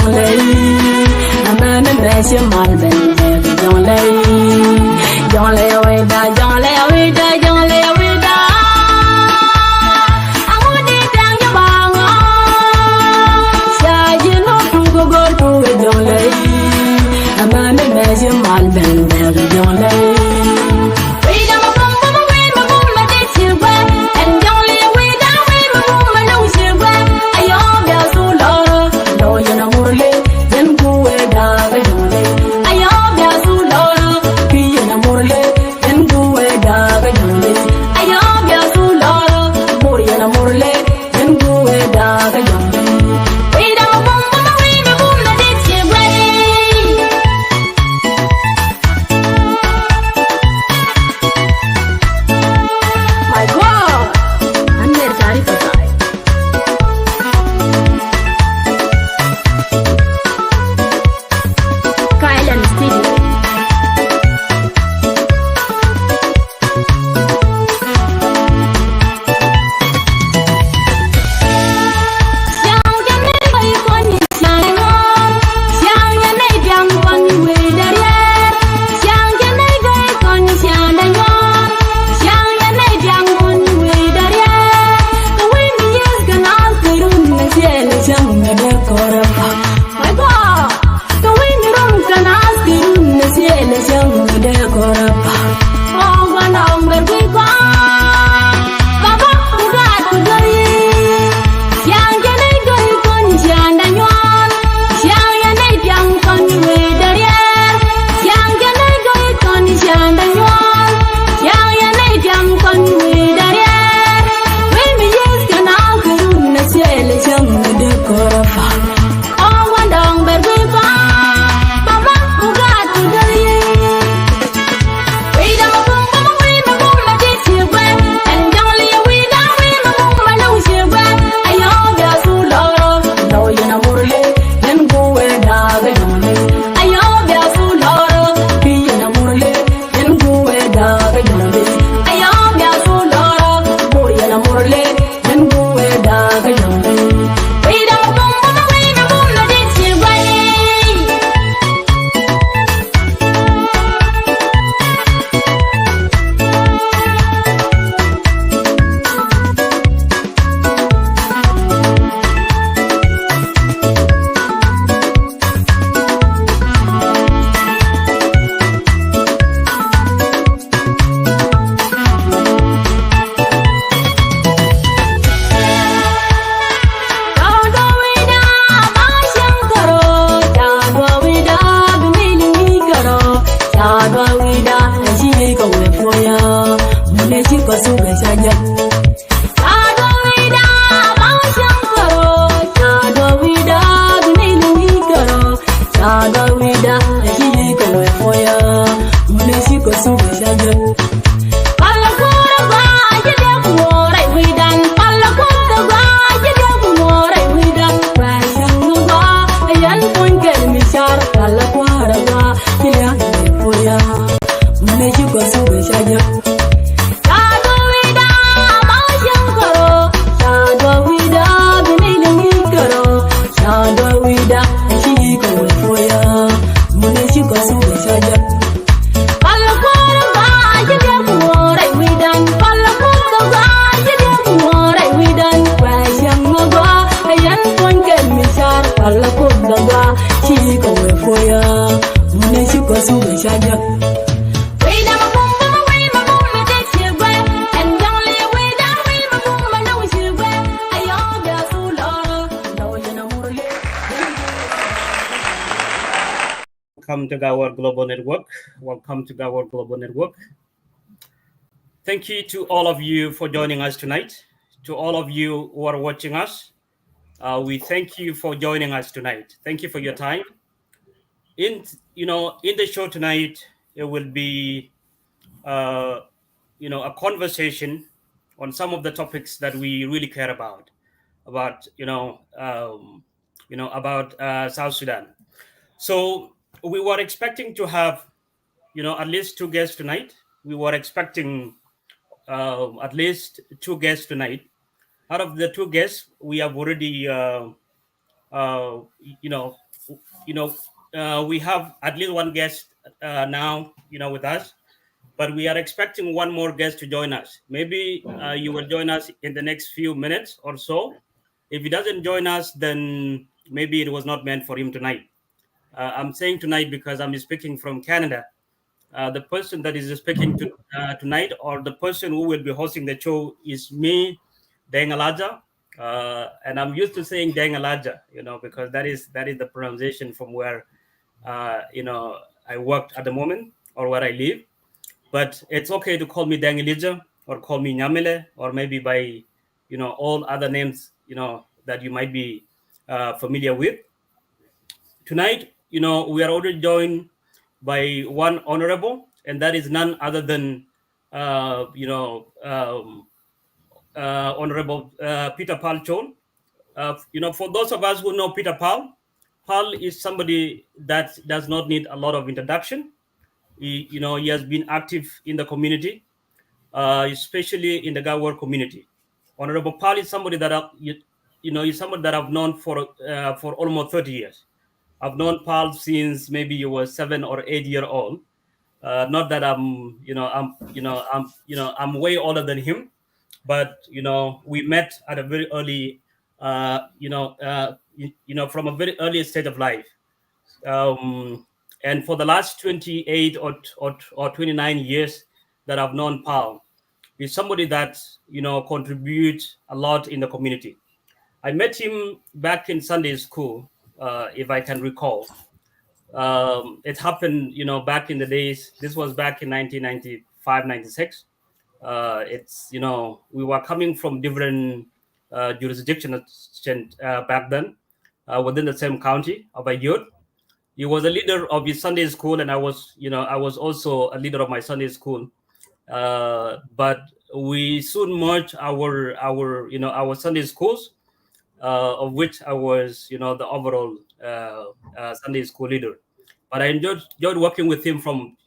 Jonglei, a man and bless your mother, Jonglei, Jonglei away, Jonglei away, Jonglei away. I want it down your bang. Say you know to go to a Jonglei, a man and bless your mother, Jonglei. Welcome to Gawaar Global Network. Welcome to Gawaar Global Network. Thank you to all of you for joining us tonight. To all of you who are watching us, we thank you for joining us tonight. Thank you for your time. In the show tonight, it will be a conversation on some of the topics that we really care about South Sudan. So we were expecting to have at least two guests tonight. We were expecting at least two guests tonight. Out of the two guests, we have already you know, we have at least one guest now, with us, but we are expecting one more guest to join us. Maybe you will join us in the next few minutes or so. If he doesn't join us, then maybe it was not meant for him tonight. I'm saying tonight because I'm speaking from Canada. The person that is speaking tonight, or the person who will be hosting the show, is me, Deng Alaja, and I'm used to saying Deng Alaja, because that is the pronunciation from where I worked at the moment, or where I live. But it's okay to call me Deng Elijah, or call me Nyamile, or maybe by all other names that you might be familiar with. Tonight, we are already joined by one honorable, and that is none other than, uh, you know, um, Honorable Peter Pal Chol. For those of us who know Peter Pal, Pal is somebody that does not need a lot of introduction. He has been active in the community, especially in the Gawaar community. Honorable Pal is somebody that is somebody that I've known for almost 30 years. I've known Paul since maybe you were 7 or 8 year old. Not that I'm way older than him, but we met at a very early, from a very early stage of life. Um, and for the last 28 or 29 years that I've known Paul, he's somebody that contributes a lot in the community. I met him back in Sunday school, if I can recall. It happened, back in the days. This was back in 1995, 96. It's, we were coming from different jurisdictions back then, within the same county of Ayod. He was a leader of his Sunday school, and I was also a leader of my Sunday school. But we soon merged our Sunday schools, of which I was, the overall Sunday school leader. But I enjoyed working with him from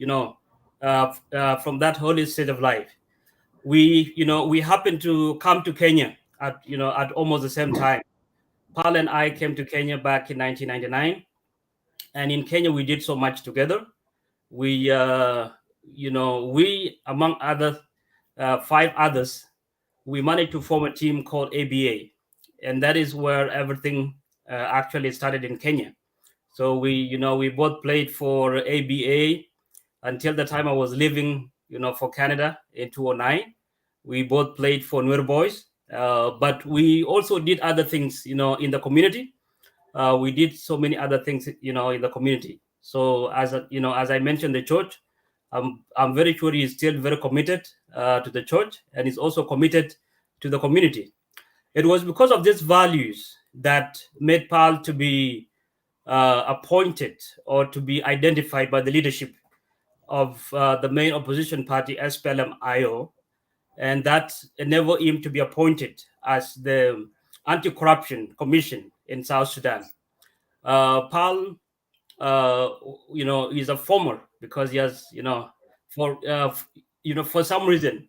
that early stage of life. We happened to come to Kenya at almost the same time. Paul and I came to Kenya back in 1999, and in Kenya we did so much together. We among other five others, we managed to form a team called ABA, and that is where everything actually started in Kenya. So we both played for ABA until the time I was leaving, for Canada in 2009. We both played for Nuer Boys, but we also did other things, in the community. We did so many other things, in the community. So as I mentioned, the church, I'm very sure he's still very committed to the church, and he's also committed to the community. It was because of these values that made Paul to be appointed, or to be identified by the leadership of the main opposition party, SPLM-IO, and that enabled him to be appointed as the Anti-Corruption Commission in South Sudan. Paul, uh, is a former, because he has, for some reason,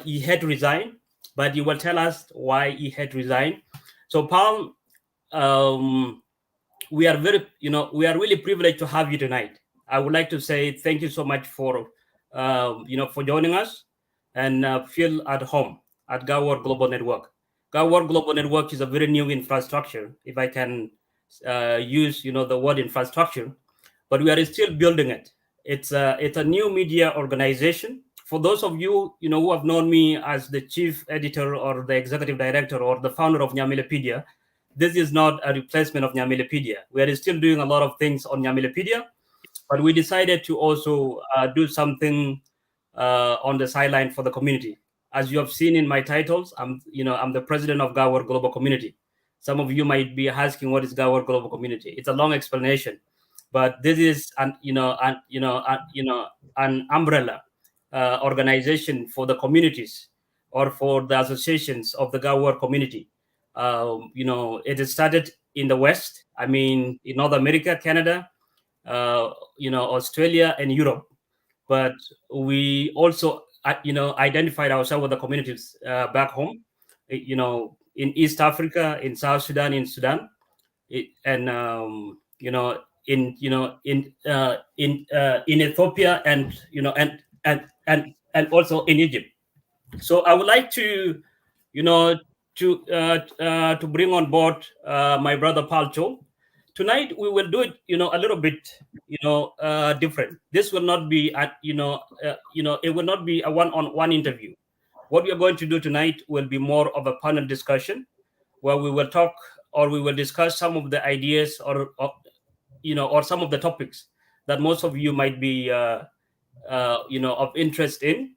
he had to resign, but he will tell us why he had to resign. So, Paul, um, we are really privileged to have you tonight. I would like to say thank you so much for joining us, and feel at home at Gawaar Global Network. Gawaar Global Network is a very new infrastructure, if I can use the word infrastructure, but we are still building it. It's a new media organization. For those of you who have known me as the chief editor, or the executive director, or the founder of Nyamilepedia, this is not a replacement of Nyamilepedia. We are still doing a lot of things on Nyamilepedia, but we decided to also do something on the sideline for the community. As you have seen in my titles, I'm the president of Gawaar Global Community. Some of you might be asking, what is Gawaar Global Community? It's a long explanation, but this is an umbrella organization for the communities, or for the associations of the Gawaar community. It is started in the West. I mean, in North America, Canada, Australia, and Europe. But we also, identified ourselves with the communities back home, in East Africa, in South Sudan, in Sudan, and in Ethiopia, and also in Egypt. So I would like to, you know, to bring on board my brother Palcho. Tonight we will do it, a little bit, different. This will not be, it will not be a one-on-one interview. What we are going to do tonight will be more of a panel discussion, where we will talk, or we will discuss some of the ideas, or some of the topics that most of you might be, of interest in.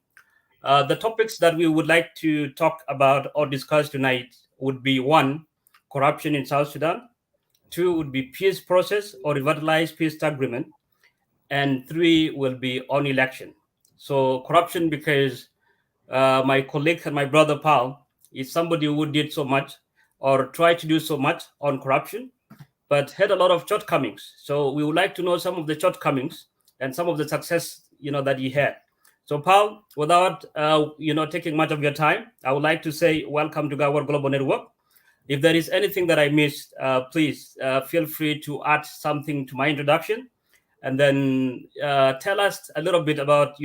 The topics that we would like to talk about or discuss tonight would be: one, corruption in South Sudan; two would be peace process or revitalized peace agreement; and three will be on election. So corruption, because my colleague and my brother Paul is somebody who did so much, or tried to do so much on corruption, but had a lot of shortcomings. So we would like to know some of the shortcomings and some of the success, that he had. So, Paul, without taking much of your time, I would like to say welcome to Gawaar Global Network. If there is anything that I missed, please feel free to add something to my introduction, and then tell us a little bit about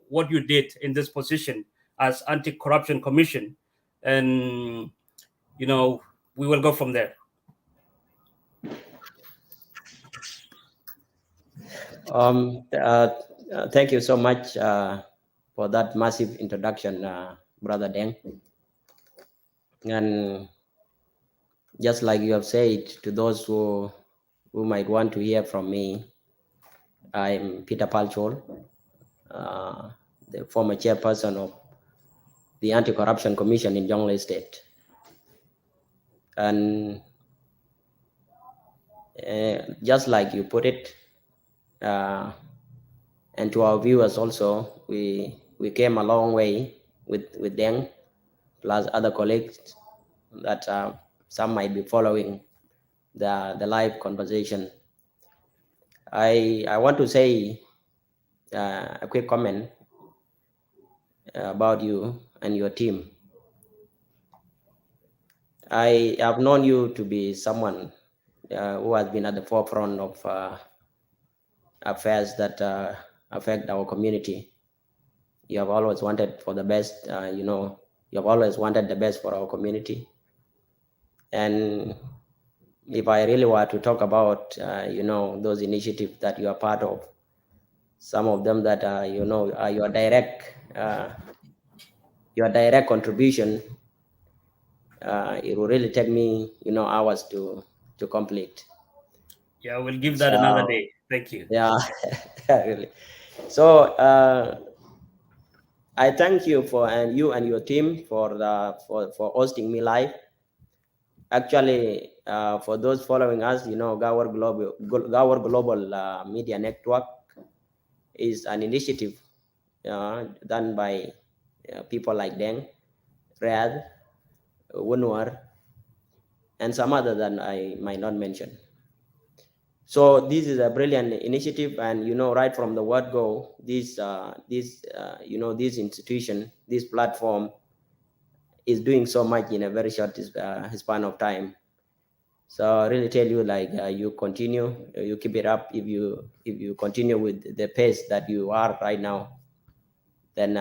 what you did in this position as Anti-Corruption Commission, and we will go from there. Thank you so much for that massive introduction, Brother Deng. And just like you have said, to those who might want to hear from me, I'm Peter Palchol, the former chairperson of the Anti-Corruption Commission in Jonglei State. And just like you put it, and to our viewers also, we came a long way with Deng, plus other colleagues that some might be following the live conversation. I want to say a quick comment about you and your team. I have known you to be someone who has been at the forefront of affairs that affect our community. You have always wanted for the best, you have always wanted the best for our community. And if I really were to talk about, those initiatives that you are part of, some of them that are your direct contribution, it will really take me, hours to complete. Yeah, we'll give that another day. Thank you. Yeah, really. So I thank you and your team for hosting me live. Actually, for those following us, Gawaar Global Media Network is an initiative done by people like Deng, Riyadh, Wunwar, and some other that I might not mention. So this is a brilliant initiative, and right from the word go, this institution, this platform, is doing so much in a very short span of time. So I really tell you, like, you continue, you keep it up. If you continue with the pace that you are right now, then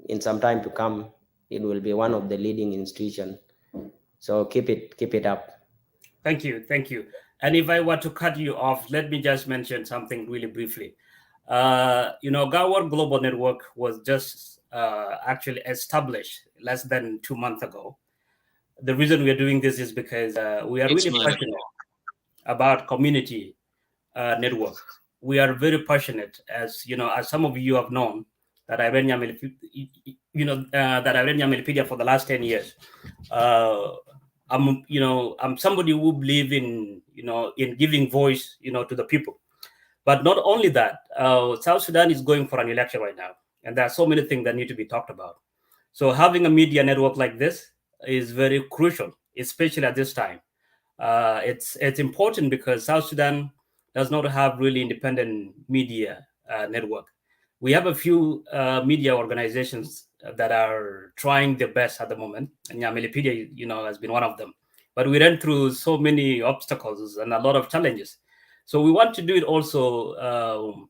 in some time to come, it will be one of the leading institutions. So keep it up. Thank you. And if I were to cut you off, let me just mention something really briefly. Gawaar Global Network was just actually established less than 2 months ago. The reason we are doing this is because we are really passionate about community network. We are very passionate, as some of you have known, that I ran Yamilpedia for the last 10 years. I'm somebody who believe in giving voice to the people. But not only that, South Sudan is going for an election right now, and there are so many things that need to be talked about. So having a media network like this is very crucial, especially at this time. It's important because South Sudan does not have really independent media network. We have a few media organizations that are trying their best at the moment, and Yamilipedia, has been one of them. But we ran through so many obstacles and a lot of challenges. So we want to do it also,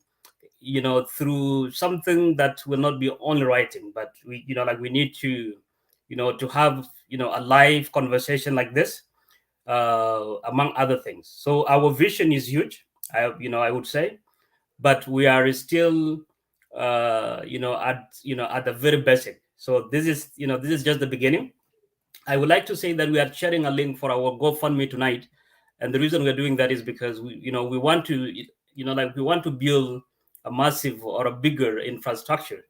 through something that will not be only writing, but we need to, to have, a live conversation like this, among other things. So our vision is huge, I would say, but we are still, at the very basic. So this is just the beginning. I would like to say that we are sharing a link for our GoFundMe tonight, and the reason we're doing that is because we want to, we want to build a massive or a bigger infrastructure.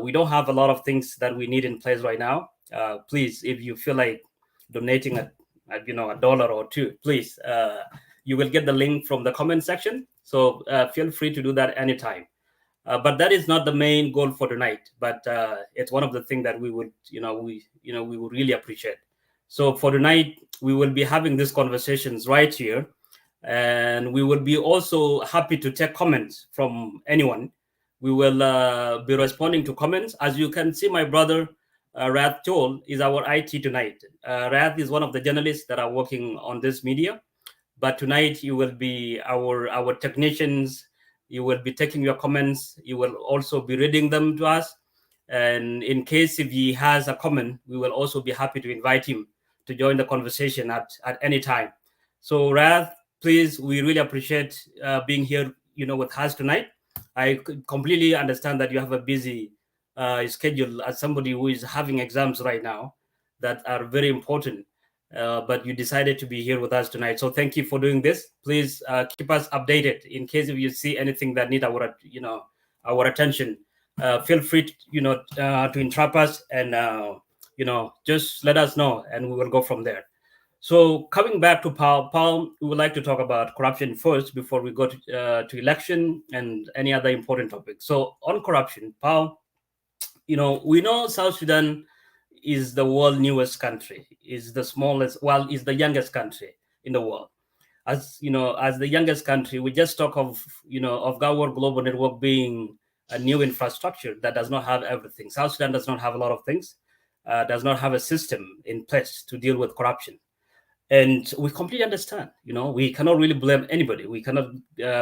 We don't have a lot of things that we need in place right now. Please, if you feel like donating a dollar or two, please, you will get the link from the comment section. So feel free to do that anytime. But that is not the main goal for tonight. But it's one of the things that we would, we would really appreciate. So for tonight, we will be having these conversations right here, and we will be also happy to take comments from anyone. We will be responding to comments. As you can see, my brother Rath Chol is our IT tonight. Rath is one of the journalists that are working on this media, but tonight you will be our technicians. You will be taking your comments. You will also be reading them to us, and in case if he has a comment, we will also be happy to invite him to join the conversation at any time. So Rath, please, we really appreciate being here, with us tonight. I completely understand that you have a busy schedule as somebody who is having exams right now that are very important, but you decided to be here with us tonight. So thank you for doing this. Please keep us updated in case if you see anything that need our attention. Feel free to interrupt us, and just let us know, and we will go from there. So coming back to Paul, we would like to talk about corruption first before we go to election and any other important topic. So on corruption, Paul, we know South Sudan is the world newest country, is the smallest, well, is the youngest country in the world. As the youngest country, we just talk of Gawaar Global Network being a new infrastructure that does not have everything. South Sudan does not have a lot of things, does not have a system in place to deal with corruption. And we completely understand, we cannot really blame anybody. We cannot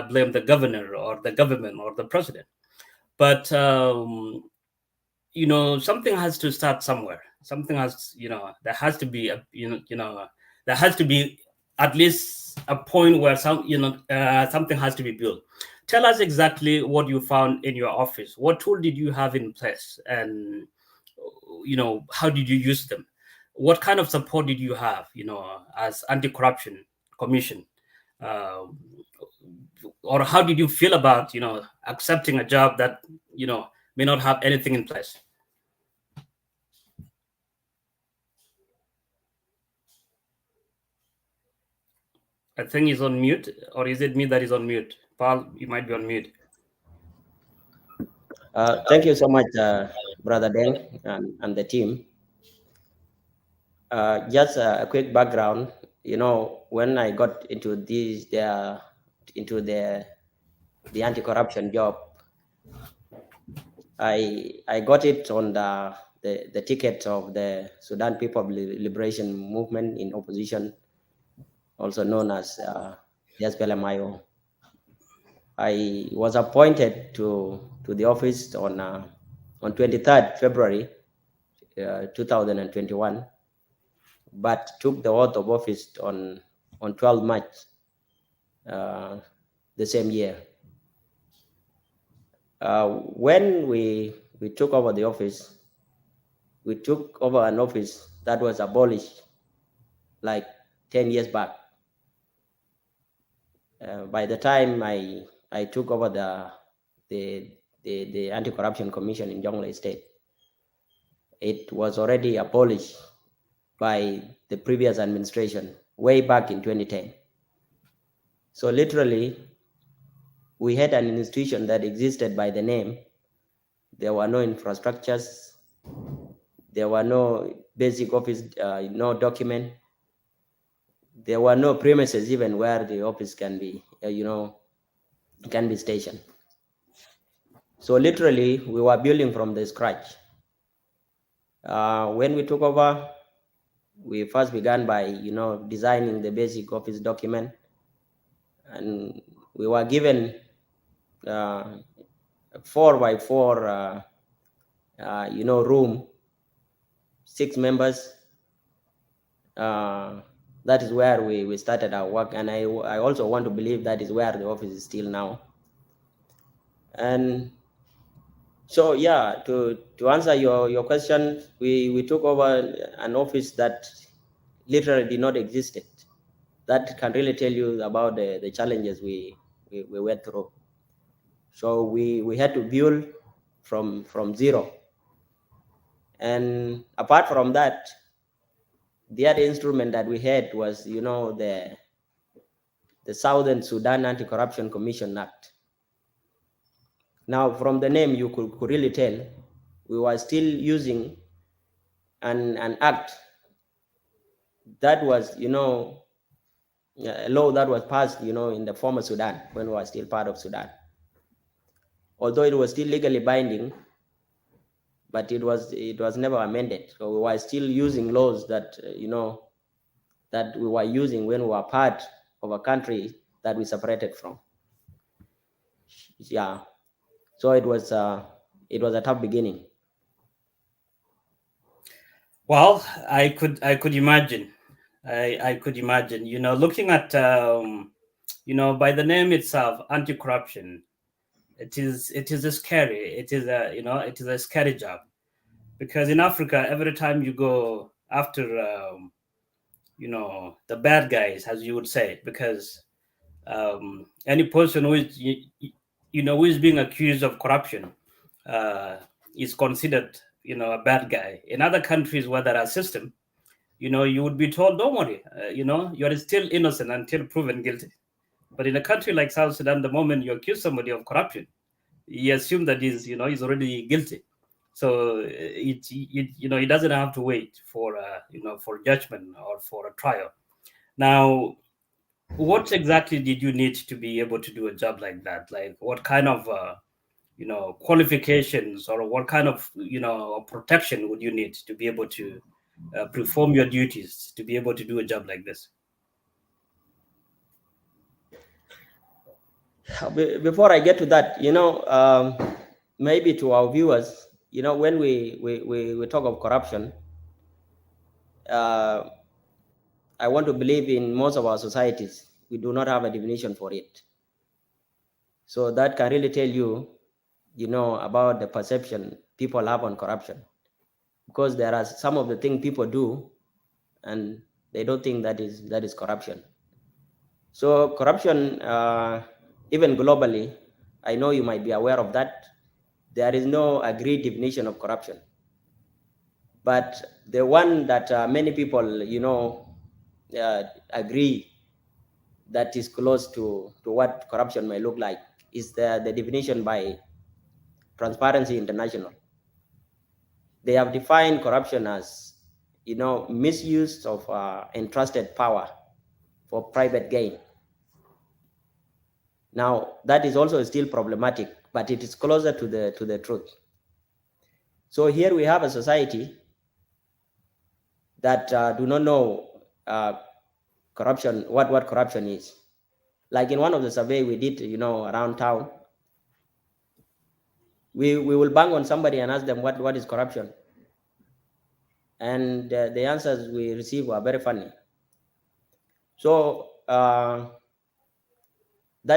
blame the governor or the government or the president. But something has to start somewhere. Something has, there has to be there has to be at least a point where something has to be built. Tell us exactly what you found in your office. What tool did you have in place, and how did you use them? What kind of support did you have, as anti-corruption commission? Or how did you feel about, accepting a job that, may not have anything in place? I think he's on mute, or is it me that is on mute? Paul, you might be on mute. Thank you so much, Brother Deng and the team. Just a quick background. When I got into the anti-corruption job, I got it on the ticket of the Sudan People Liberation Movement in opposition, also known as the SPLMIO. I was appointed to the office on 23rd February 2021, but took the oath of office on 12 March the same year. When we took over the office, we took over an office that was abolished like 10 years back. By the time I took over the Anti-Corruption Commission in Jonglei State, it was already abolished by the previous administration way back in 2010. So literally, we had an institution that existed by the name. There were no infrastructures. There were no basic office, no document. There were no premises even where the office can be, can be stationed. So literally, we were building from the scratch. When we took over, we first began by, designing the basic office document. and we were given 4x4 room, 6 members. That is where we started our work, and I also want to believe that is where the office is still now. And so yeah, to answer your question, we took over an office that literally did not exist. That can really tell you about the challenges we went through. So we had to build from zero. And apart from that, the other instrument that we had was, the Southern Sudan Anti-Corruption Commission Act. Now, from the name, you could really tell we were still using an act that was, a law that was passed, in the former Sudan when we were still part of Sudan. Although it was still legally binding, but it was never amended. So we were still using laws that, that we were using when we were part of a country that we separated from. Yeah. So it was a tough beginning. Well, I could imagine. I could imagine. Looking at by the name itself, anti-corruption. It is a scary. It is a scary job, because in Africa, every time you go after the bad guys, as you would say, because any person who is who is being accused of corruption is considered a bad guy. In other countries where there are system, you would be told, don't worry, you're still innocent until proven guilty. But in a country like South Sudan, the moment you accuse somebody of corruption, you assume that he's already guilty. So he doesn't have to wait for for judgment or for a trial. Now, what exactly did you need to be able to do a job like that? Like, what kind of qualifications, or what kind of protection would you need to be able to perform your duties, to be able to do a job like this? Before I get to that, maybe to our viewers, when we talk of corruption, I want to believe in most of our societies, we do not have a definition for it. So that can really tell you, about the perception people have on corruption. Because there are some of the things people do and they don't think that is corruption. So corruption, even globally, I know you might be aware of that. There is no agreed definition of corruption. But the one that many people, agree that is close to what corruption may look like is the definition by Transparency International. They have defined corruption as, misuse of entrusted power for private gain. Now, that is also still problematic, but it is closer to the truth. So here we have a society that do not know corruption, what corruption is. Like in one of the survey we did, around town, we will bang on somebody and ask them what is corruption. And the answers we receive were very funny. So that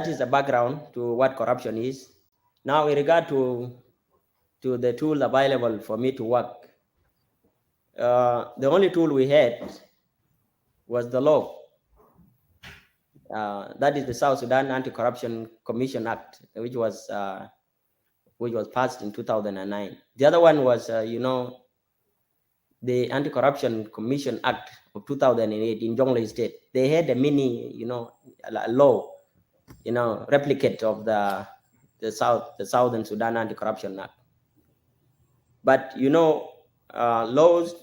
is the background to what corruption is. Now, in regard to the tool available for me to work, the only tool we had was the law. That is the South Sudan Anti-Corruption Commission Act, which was passed in 2009. The other one was, the Anti-Corruption Commission Act of 2008 in Jonglei State. They had a mini, a law, replicate of the Southern Sudan Anti-Corruption Act. But laws,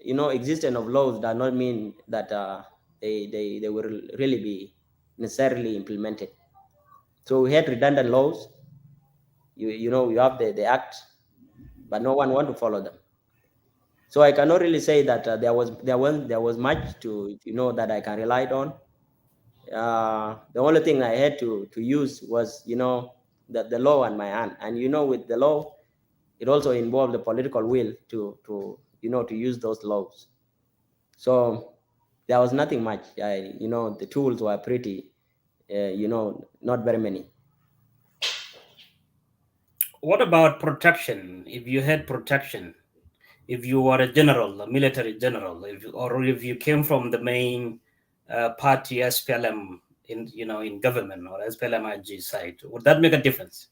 existence of laws does not mean that they will really be necessarily implemented. So we had redundant laws. You have the act, but no one want to follow them. So I cannot really say that there was much to that I can rely on. The only thing I had to use was, the law on my hand. And with the law, it also involved the political will to use those laws. So there was nothing much. The tools were pretty, not very many. What about protection? If you had protection, if you were a general, a military general, or if you came from the main party SPLM in government or SPLMIG side, would that make a difference?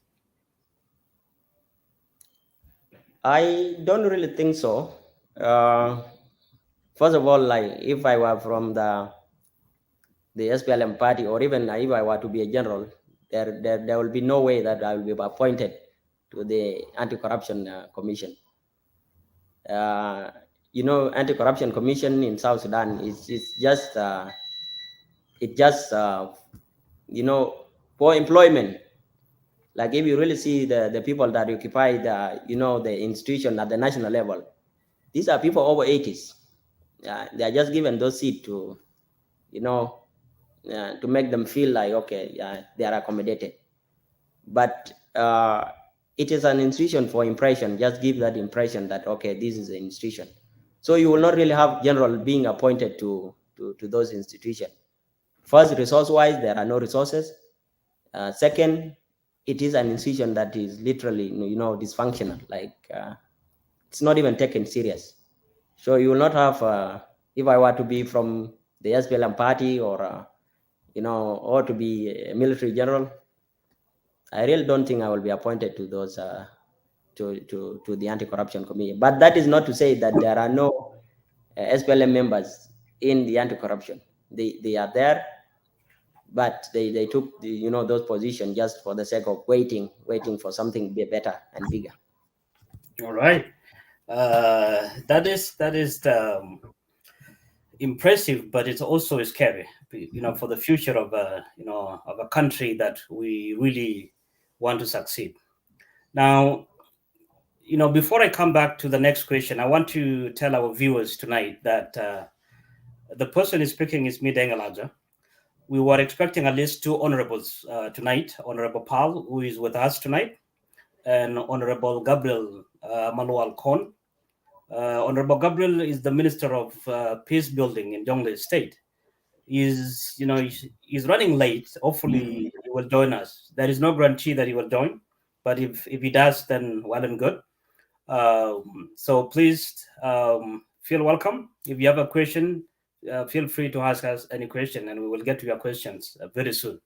I don't really think so. Uh, First of all, like if I were from the SPLM party, or even if I were to be a general, there will be no way that I will be appointed to the Anti-Corruption Commission. Anti-Corruption Commission in South Sudan is just for employment. Like if you really see the people that occupy the institution at the national level, these are people over 80s. They are just given those seats to make them feel like, okay, they are accommodated. But it is an institution for impression. Just give that impression that, okay, this is an institution. So you will not really have general being appointed to those institutions. First, resource-wise, there are no resources. Second, it is an institution that is literally, dysfunctional. Like it's not even taken serious. So you will not have. If I were to be from the SPLM party, or to be a military general, I really don't think I will be appointed to those to the anti-corruption committee. But that is not to say that there are no SPLM members in the anti-corruption. They are there, but they took those positions just for the sake of waiting for something be better and bigger. All right. That is impressive, but it's also scary. For the future of a country that we really want to succeed. Now, before I come back to the next question, I want to tell our viewers tonight that the person is speaking is me, Dengalaja. We were expecting at least two honorables tonight. Honorable Paul, who is with us tonight, and Honorable Gabriel Manuel Kon. Honorable Gabriel is the Minister of Peace Building in Jonglei State. He's running late. Hopefully, he will join us. There is no guarantee that he will join, but if he does, then well and good. So please feel welcome. If you have a question, feel free to ask us any question, and we will get to your questions very soon.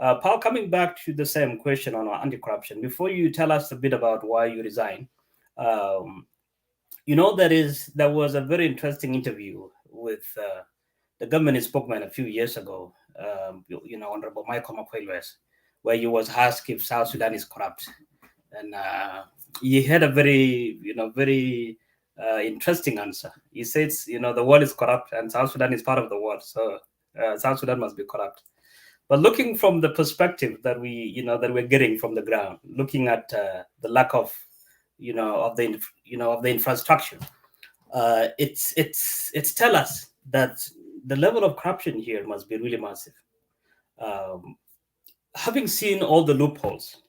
Paul, coming back to the same question on anti-corruption, before you tell us a bit about why you resigned, there was a very interesting interview with the government spokesman a few years ago, Honorable Michael McQuailwes, where he was asked if South Sudan is corrupt, and he had a very interesting answer. He says, the world is corrupt and South Sudan is part of the world, so South Sudan must be corrupt. But looking from the perspective that we're getting from the ground, looking at the lack of of the infrastructure, it's tell us that the level of corruption here must be really massive. Having seen all the loopholes,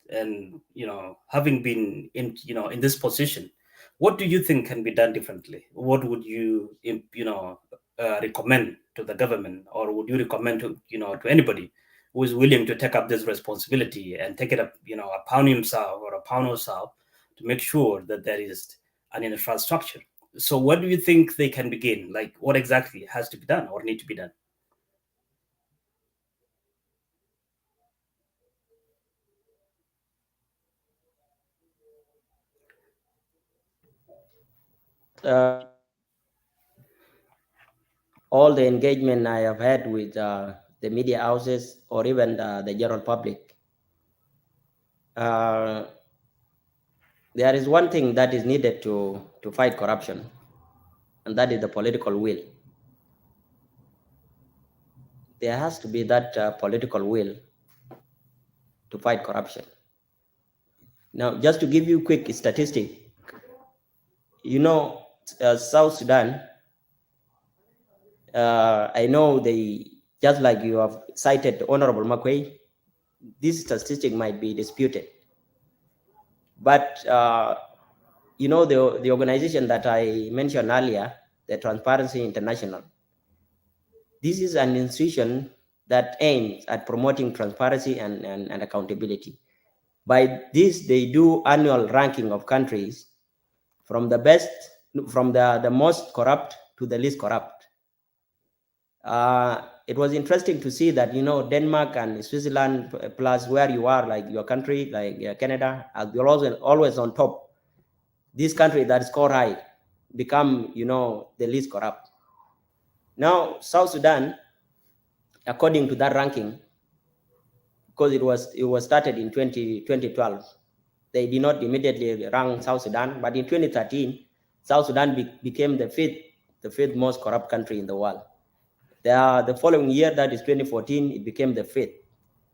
and having been in this position, what do you think can be done differently? What would you recommend to the government, or would you recommend to anybody who is willing to take up this responsibility and take it up upon himself or upon herself to make sure that there is an infrastructure? So what do you think they can begin? Like, what exactly has to be done or need to be done? All the engagement I have had with the media houses, or even the general public, there is one thing that is needed to fight corruption, and that is the political will. There has to be that political will to fight corruption. Now, just to give you a quick statistic, South Sudan, I know just like you have cited Honorable McQuay, this statistic might be disputed. But the organization that I mentioned earlier, the Transparency International, this is an institution that aims at promoting transparency and accountability. By this, they do annual ranking of countries from the best, from the most corrupt to the least corrupt. It was interesting to see that, Denmark and Switzerland, plus where you are, like your country, like Canada, you're always on top. This country that score high become, the least corrupt. Now, South Sudan, according to that ranking, because it was started in 2012, they did not immediately rank South Sudan, but in 2013, South Sudan became the fifth most corrupt country in the world. The following year, that is 2014, it became the fifth.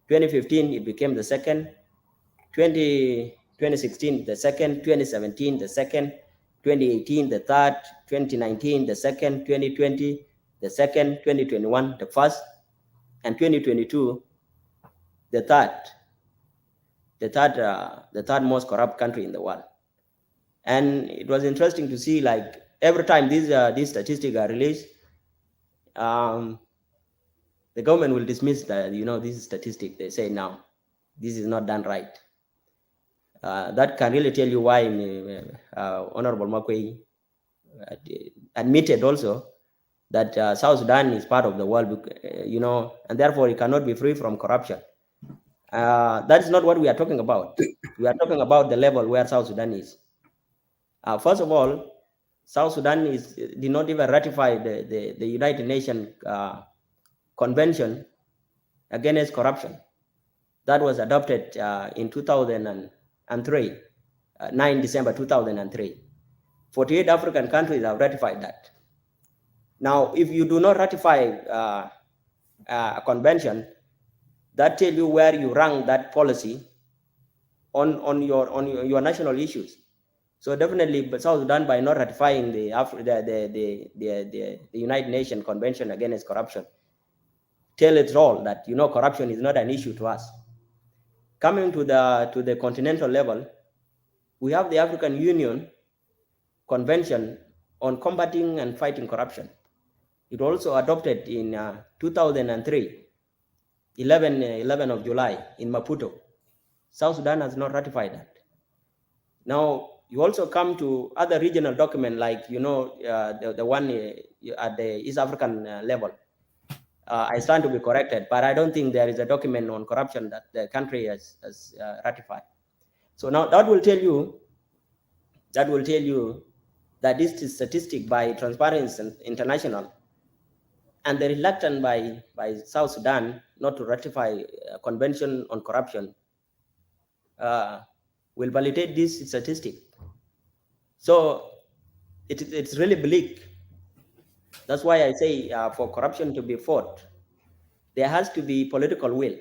2015, it became the second. 2016, the second. 2017, the second. 2018, the third. 2019, the second. 2020, the second. 2021, the first. And 2022, the third most corrupt country in the world. And it was interesting to see, like, every time these statistics are released, the government will dismiss this statistic. They say, no, this is not done right. That can really tell you why Honorable McQuay admitted also that South Sudan is part of the world, and therefore it cannot be free from corruption. That is not what we are talking about. We are talking about the level where South Sudan is. First of all, South Sudan did not even ratify the United Nations Convention Against Corruption that was adopted in 2003, 9 December 2003. 48 African countries have ratified that. Now, if you do not ratify a convention, that tells you where you rank that policy on your national issues. So definitely, South Sudan, by not ratifying the United Nations Convention Against Corruption, tell it all that corruption is not an issue to us. Coming to the continental level, we have the African Union Convention on Combating and Fighting Corruption. It also adopted in 2003, 11 of July in Maputo. South Sudan has not ratified that. Now, you also come to other regional documents like, the one at the East African level. I stand to be corrected, but I don't think there is a document on corruption that the country has ratified. So now that will tell you that this is statistic by Transparency International and the reluctance by South Sudan not to ratify a convention on corruption will validate this statistic. So it's really bleak. That's why I say for corruption to be fought, there has to be political will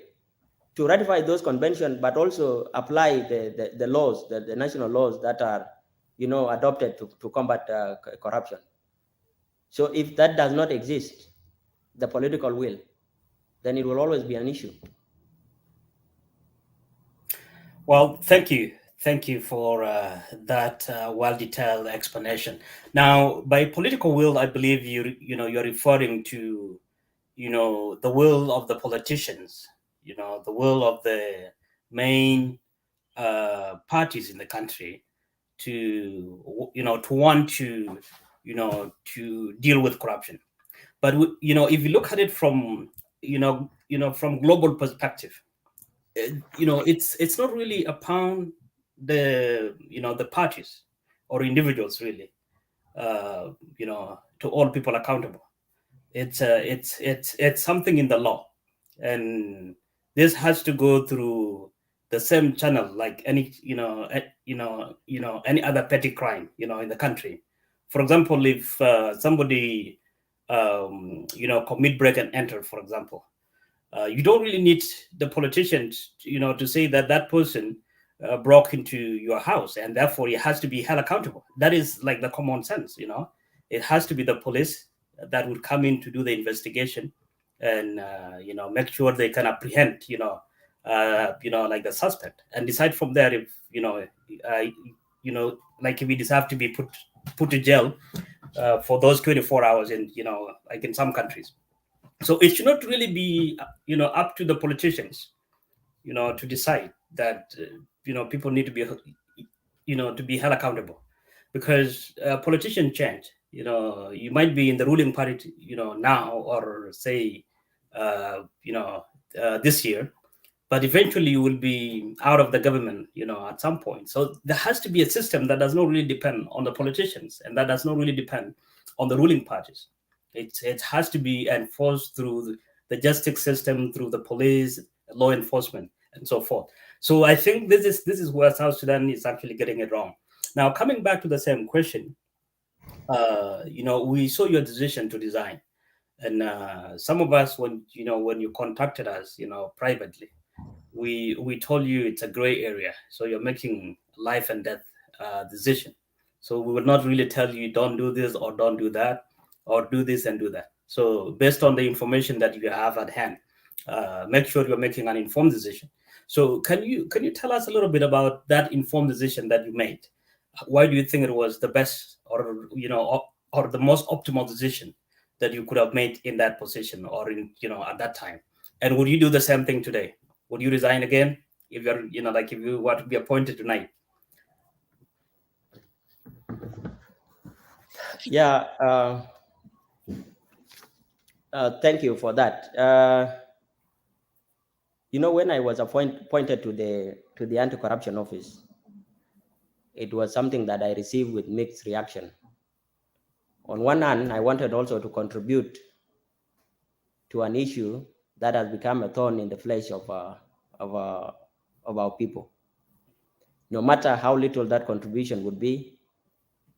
to ratify those conventions, but also apply the laws, the national laws that are adopted to combat corruption. So if that does not exist, the political will, then it will always be an issue. Well, thank you. Thank you for that well-detailed explanation. Now, by political will, I believe you're referring to the will of the politicians, the will of the main parties in the country to want to deal with corruption. But if you look at it from from global perspective, it's not really upon the parties or individuals really to hold people accountable. It's something in the law, and this has to go through the same channel like any any other petty crime in the country. For example, if somebody commit break and enter, for example, you don't really need the politicians to say that person broke into your house and therefore he has to be held accountable. That is like the common sense. It has to be the police that would come in to do the investigation and make sure they can apprehend like the suspect, and decide from there if like if he deserves to be put to jail for those 24 hours in like in some countries. So it should not really be up to the politicians to decide that people need to be to be held accountable, because politicians change. You might be in the ruling party now, or say this year, but eventually you will be out of the government at some point. So there has to be a system that does not really depend on the politicians, and that does not really depend on the ruling parties. It has to be enforced through the justice system, through the police, law enforcement, and so forth. So I think this is where South Sudan is actually getting it wrong. Now, coming back to the same question, we saw your decision to resign, and some of us, when you contacted us privately, we told you it's a gray area, so you're making life and death decision. So we will not really tell you don't do this or don't do that, or do this and do that. So based on the information that you have at hand, make sure you're making an informed decision. So can you tell us a little bit about that informed decision that you made? Why do you think it was the best, or the most optimal decision that you could have made in that position, or in at that time? And would you do the same thing today? Would you resign again if you're like if you were to be appointed tonight? Yeah, thank you for that. When I was appointed to the anti-corruption office, it was something that I received with mixed reaction. On one hand, I wanted also to contribute to an issue that has become a thorn in the flesh of our people. No matter how little that contribution would be,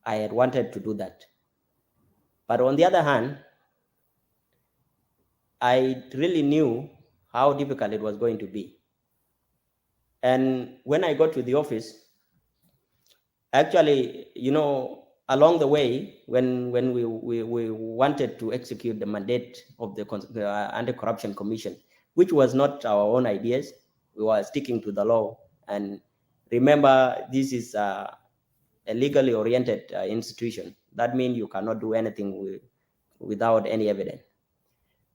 I had wanted to do that. But on the other hand, I really knew how difficult it was going to be. And when I got to the office, actually, along the way, when we wanted to execute the mandate of the Anti-Corruption Commission, which was not our own ideas, we were sticking to the law. And remember, this is a legally oriented institution. That means you cannot do anything without any evidence.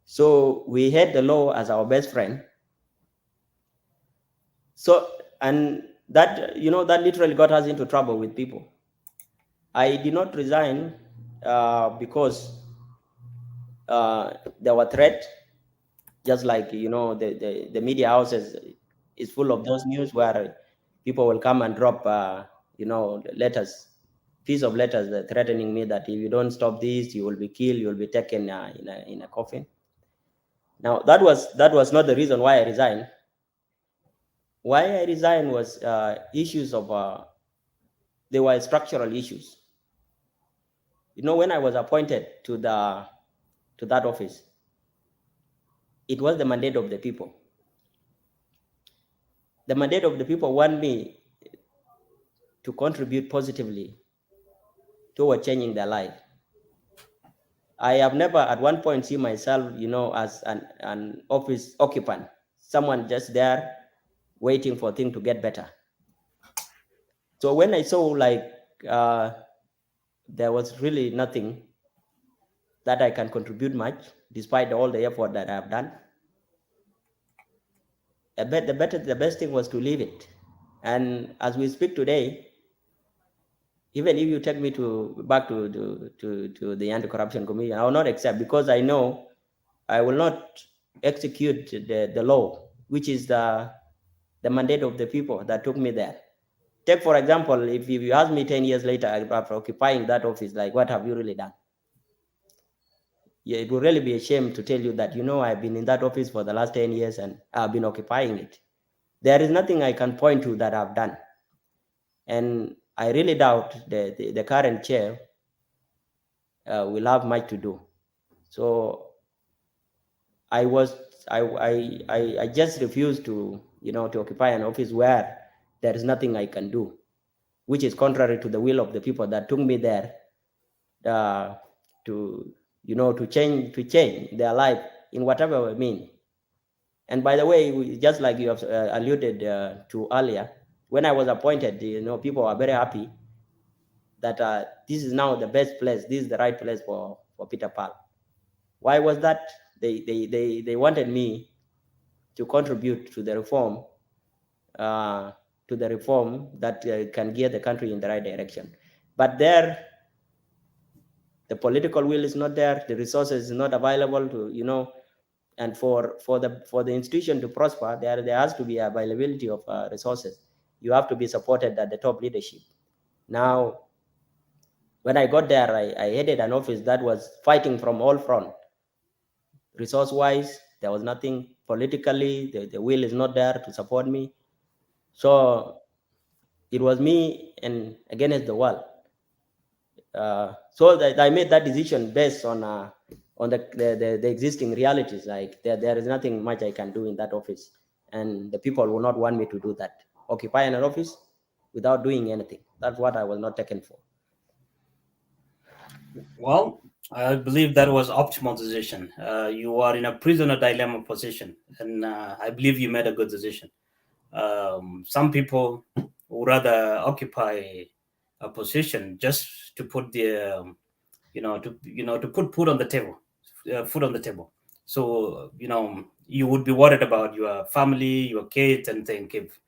So we had the law as our best friend. So, and that, that literally got us into trouble with people. I did not resign because there were threats, just like, the media houses is full of those news where people will come and drop, letters, piece of letters threatening me that if you don't stop this, you will be killed, you will be taken in a coffin. Now, that was not the reason why I resigned. Why I resigned was issues of, there were structural issues. When I was appointed to that office, it was the mandate of the people. The mandate of the people want me to contribute positively toward changing their life. I have never at one point seen myself, as an office occupant, someone just there waiting for things to get better. So when I saw there was really nothing that I can contribute much, despite all the effort that I have done, the best thing was to leave it. And as we speak today, even if you take me back to the Anti-Corruption Commission, I will not accept, because I know I will not execute the law, which is the mandate of the people that took me there. Take, for example, if you ask me 10 years later after occupying that office, like, what have you really done? Yeah, it would really be a shame to tell you that, I've been in that office for the last 10 years and I've been occupying it. There is nothing I can point to that I've done. And I really doubt the current chair will have much to do. So I just refused to occupy an office where there is nothing I can do, which is contrary to the will of the people that took me there to change their life in whatever we mean. And by the way, just like you have alluded to earlier, when I was appointed, people are very happy that this is now the best place. This is the right place for Peter Pal. Why was that? They wanted me to contribute to the reform, that can gear the country in the right direction. But there, the political will is not there. The resources is not available to, and for the institution to prosper, there has to be availability of resources. You have to be supported at the top leadership. Now, when I got there, I headed an office that was fighting from all fronts. Resource-wise, there was nothing. Politically, the will is not there to support me. So it was me and against the world. So that I made that decision based on the existing realities. Like there is nothing much I can do in that office, and the people will not want me to do that. Occupy an office without doing anything. That's what I was not taken for. Well, I believe that was optimal decision. You are in a prisoner dilemma position, and I believe you made a good decision. Some people would rather occupy a position just to put the, to put food on the table. So you would be worried about your family, your kids, and think if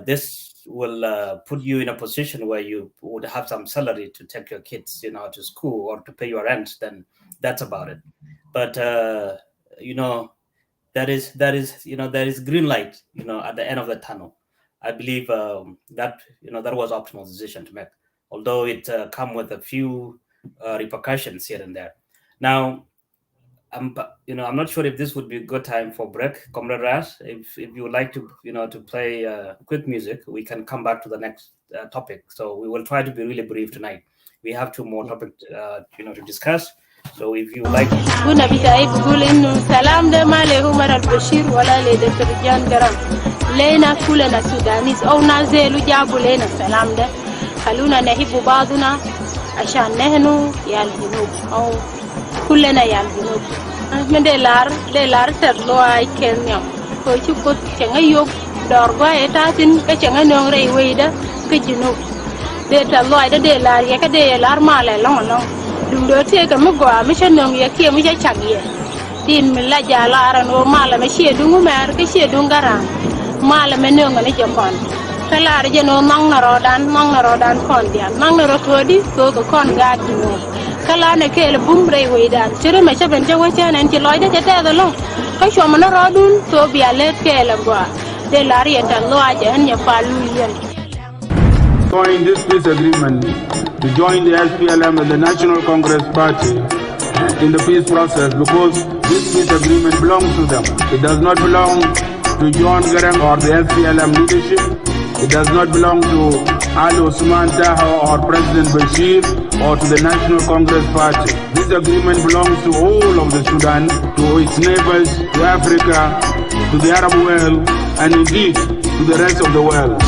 this will put you in a position where you would have some salary to take your kids, to school or to pay your rent, then that's about it. But there is green light, at the end of the tunnel. I believe that was optimal decision to make, although it come with a few repercussions here and there. Now, I'm not sure if this would be a good time for break, Comrade Ras. If you would like to play quick music, we can come back to the next topic. So we will try to be really brief tonight. We have two more topics to discuss. So if you like, kuna bidai bugul inu salam de male Umar al-Bashir wala le de Jan Garam lena kula na Sudanese au na zelu jabu lena salam de خلونا نحب بعضنا عشان نحن يا الجنوب أو كلنا يا الجنوب من دلار تدلو أي كنيا كويشوف كت كنا يوب داربا إتاتين كنا نغري ويدا كجنوب دلو أيدا دلار يا كدلار ماله لون دوتي كمقوا مش نغ يكيا مش شقيه دين من لا جالارن وماله مشي دونغ مار كشي دونغران ماله منغ نجيبان Kalar jeno mang narodan kon dian mang narotodi so ko kon gadino kala ne kele bumbre wedan chere me chaben jawa chanen ti loide tete dalo ka shomo narodun so biale kele gwa de lari entan lo aje enya palu yen. Join this peace agreement to join the SPLM and the National Congress Party in the peace process, because this peace agreement belongs to them. It does not belong to John Garang or the SPLM leadership. It does not belong to Ali Osman Taha or President Bashir or to the National Congress Party. This agreement belongs to all of the Sudan, to its neighbors, to Africa, to the Arab world, and indeed to the rest of the world.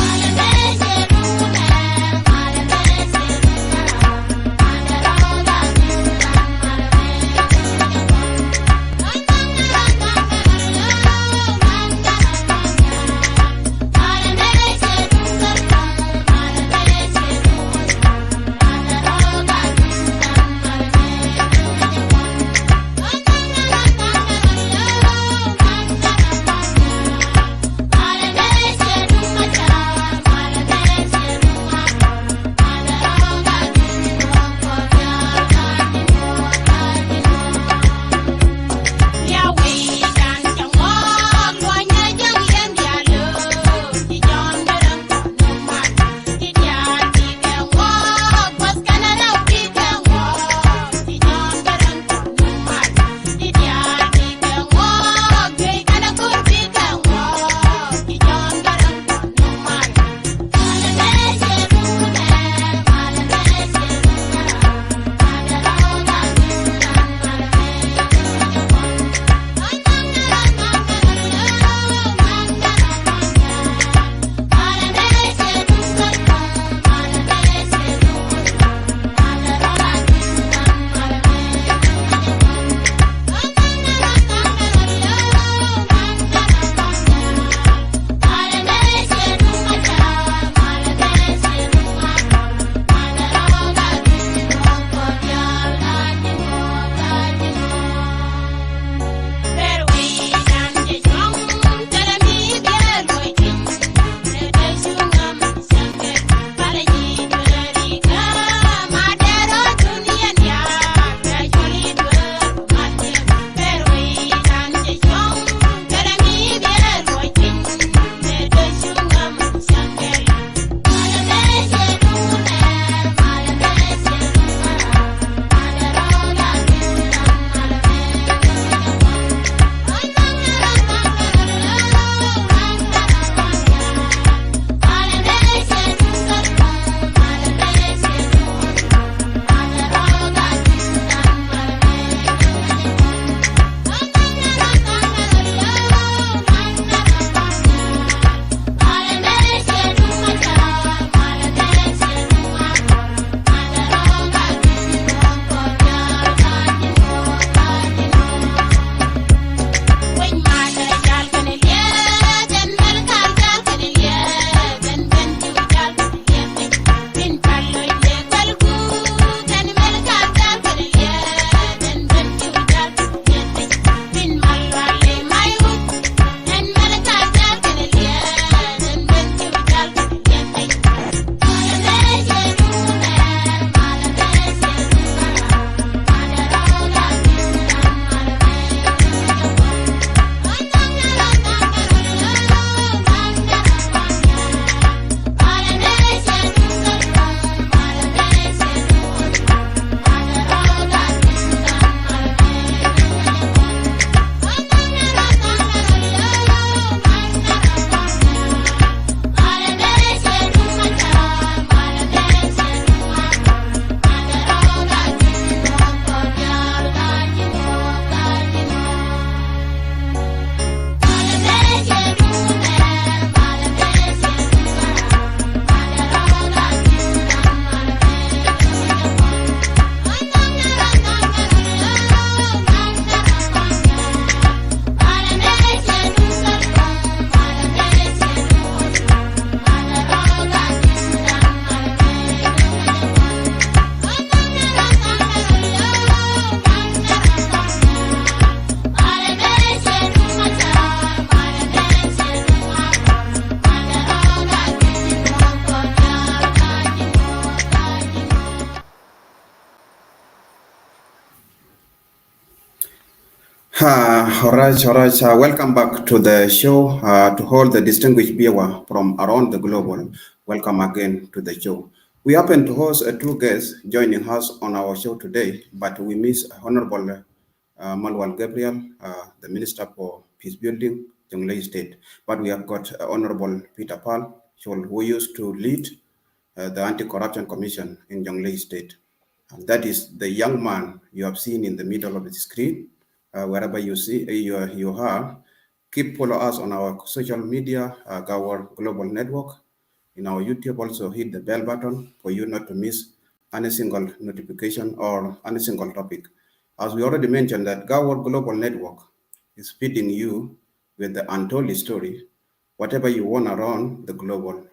All right, all right. Welcome back to the show. To all the distinguished viewer from around the globe, welcome again to the show. We happen to host two guests joining us on our show today, but we miss Honorable Malwal Gabriel, the Minister for Peace Building, Jonglei State. But we have got Honorable Peter Pal, who used to lead the Anti-Corruption Commission in Jonglei State. And that is the young man you have seen in the middle of the screen. Wherever you see you are, keep follow us on our social media, Gawaar Global Network. In our YouTube, also hit the bell button for you not to miss any single notification or any single topic. As we already mentioned, that Gawaar Global Network is feeding you with the untold story, whatever you want around the global.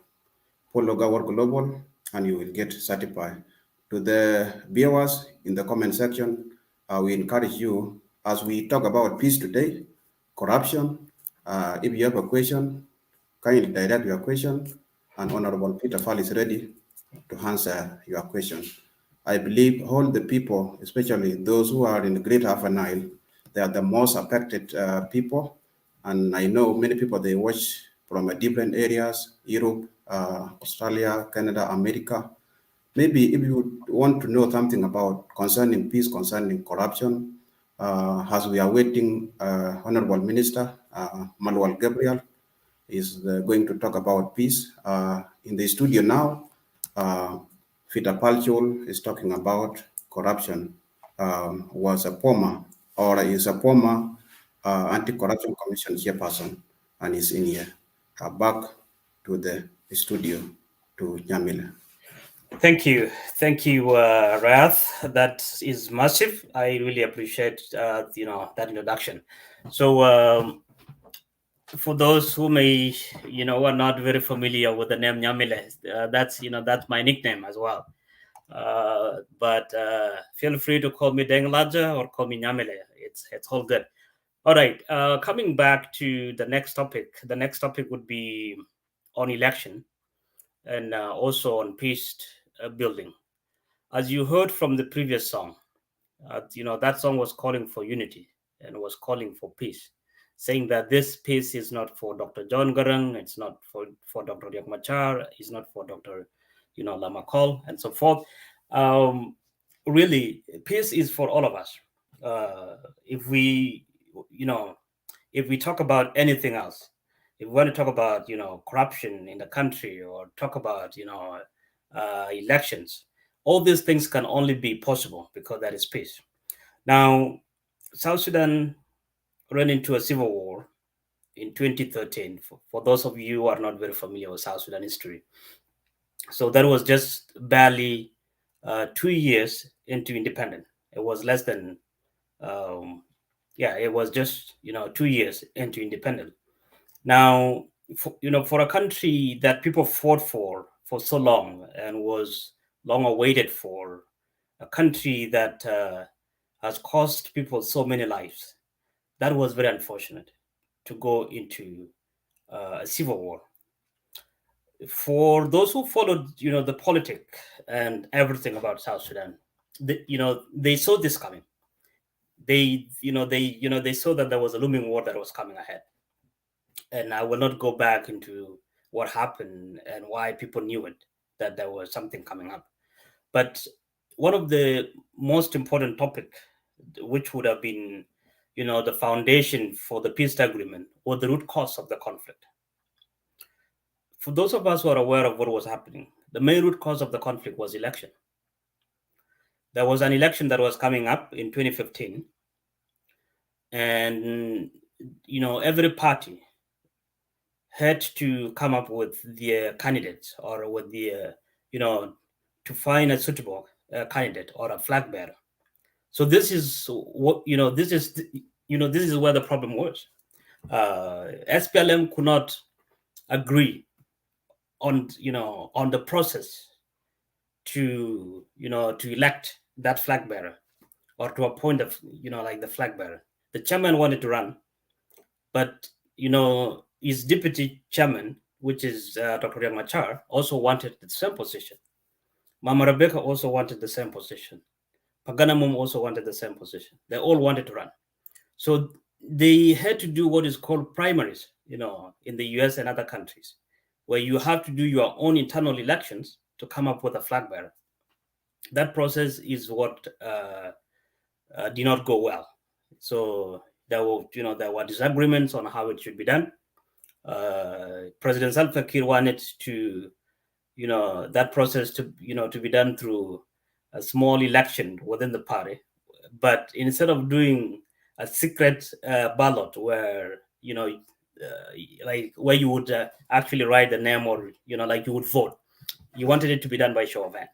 Follow Gawaar Global and you will get certified. To the viewers in the comment section, we encourage you as we talk about peace today, corruption. If you have a question, kindly direct your question, and Honorable Peter Fall is ready to answer your question. I believe all the people, especially those who are in the Great Half Nile, they are the most affected people. And I know many people, they watch from different areas, Europe, Australia, Canada, America. Maybe if you want to know something about concerning peace, concerning corruption, as we are waiting, Honorable Minister Manuel Gabriel is going to talk about peace. In the studio now, Fita Palchol is talking about corruption, was a former or is a former anti-corruption commission chairperson and is in here. Back to the studio to Nyamila. Thank you, Rath. That is massive. I really appreciate that introduction. So for those who may are not very familiar with the name Nyamile, that's my nickname as well. But feel free to call me Denglaja or call me Nyamile. It's all good. All right. Coming back to the next topic. The next topic would be on election and also on peace building. As you heard from the previous song, that song was calling for unity and was calling for peace, saying that this peace is not for Dr. John Garang, it's not for Dr. Riek Machar, it's not for Dr. Lama Kol, and so forth. Really, peace is for all of us. If we talk about anything else, if we want to talk about corruption in the country or talk about elections, all these things can only be possible because there is peace. Now, South Sudan ran into a civil war in 2013. For those of you who are not very familiar with South Sudan history, so that was just barely 2 years into independence. It was less than, it was just 2 years into independence. Now, for a country that people fought for so long and was long awaited for, a country that has cost people so many lives, that was very unfortunate to go into a civil war. For those who followed, the politics and everything about South Sudan, they saw this coming. They saw that there was a looming war that was coming ahead. And I will not go back into what happened and why people knew it, that there was something coming up. But one of the most important topic, which would have been, the foundation for the peace agreement, or the root cause of the conflict. For those of us who are aware of what was happening, the main root cause of the conflict was election. There was an election that was coming up in 2015, and every party had to come up with their candidates or with their, to find a suitable candidate or a flag bearer. So this is what this is where the problem was. SPLM could not agree on the process to elect that flag bearer or to appoint the flag bearer. The chairman wanted to run, but his deputy chairman, which is Dr. Riek Machar, also wanted the same position. Mama Rebecca also wanted the same position. Pagana Mum also wanted the same position. They all wanted to run. So they had to do what is called primaries, in the US and other countries, where you have to do your own internal elections to come up with a flag bearer. That process is what did not go well. So there were disagreements on how it should be done. President Salva Kiir wanted to, that process to be done through a small election within the party, but instead of doing a secret ballot where like where you would actually write the name, or like you would vote, you wanted it to be done by show of hand,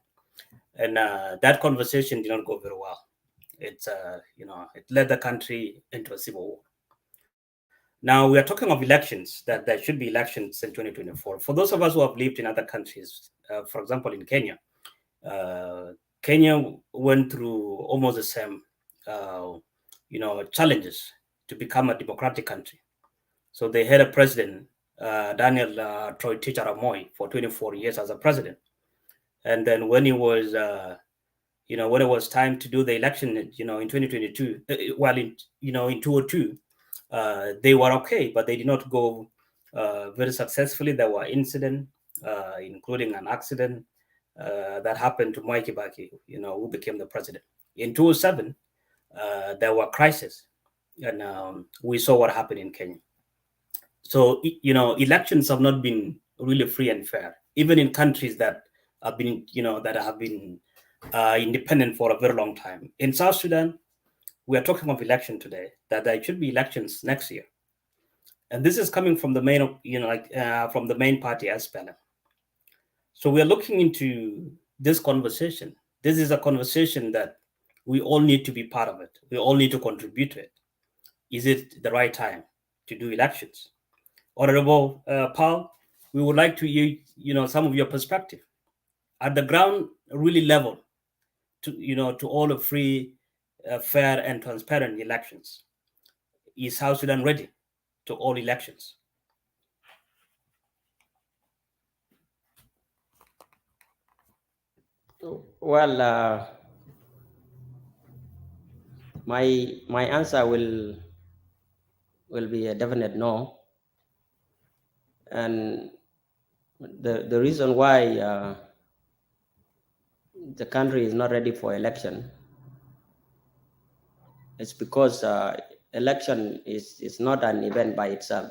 and that conversation did not go very well. It led the country into a civil war. Now we are talking of elections, that there should be elections in 2024. For those of us who have lived in other countries, for example, in Kenya, Kenya went through almost the same, challenges to become a democratic country. So they had a president, Daniel Toroitich arap Moi, for 24 years as a president, and then when it was, when it was time to do the election, in 2022, in 2002. They were okay, but they did not go very successfully. There were incidents, including an accident that happened to Mwai Kibaki, who became the president. In 2007, there were crises, and we saw what happened in Kenya. So, elections have not been really free and fair, even in countries that have been, independent for a very long time. In South Sudan, we are talking of election today, that there should be elections next year. And this is coming from the main, from the main party, SPLM. So we are looking into this conversation. This is a conversation that we all need to be part of it. We all need to contribute to it. Is it the right time to do elections? Honorable Paul, we would like to hear, some of your perspective at the ground, really level, to all the free, fair and transparent elections. Is South Sudan ready to all elections? Well, my answer will be a definite no, and the reason why the country is not ready for election is because election is not an event by itself.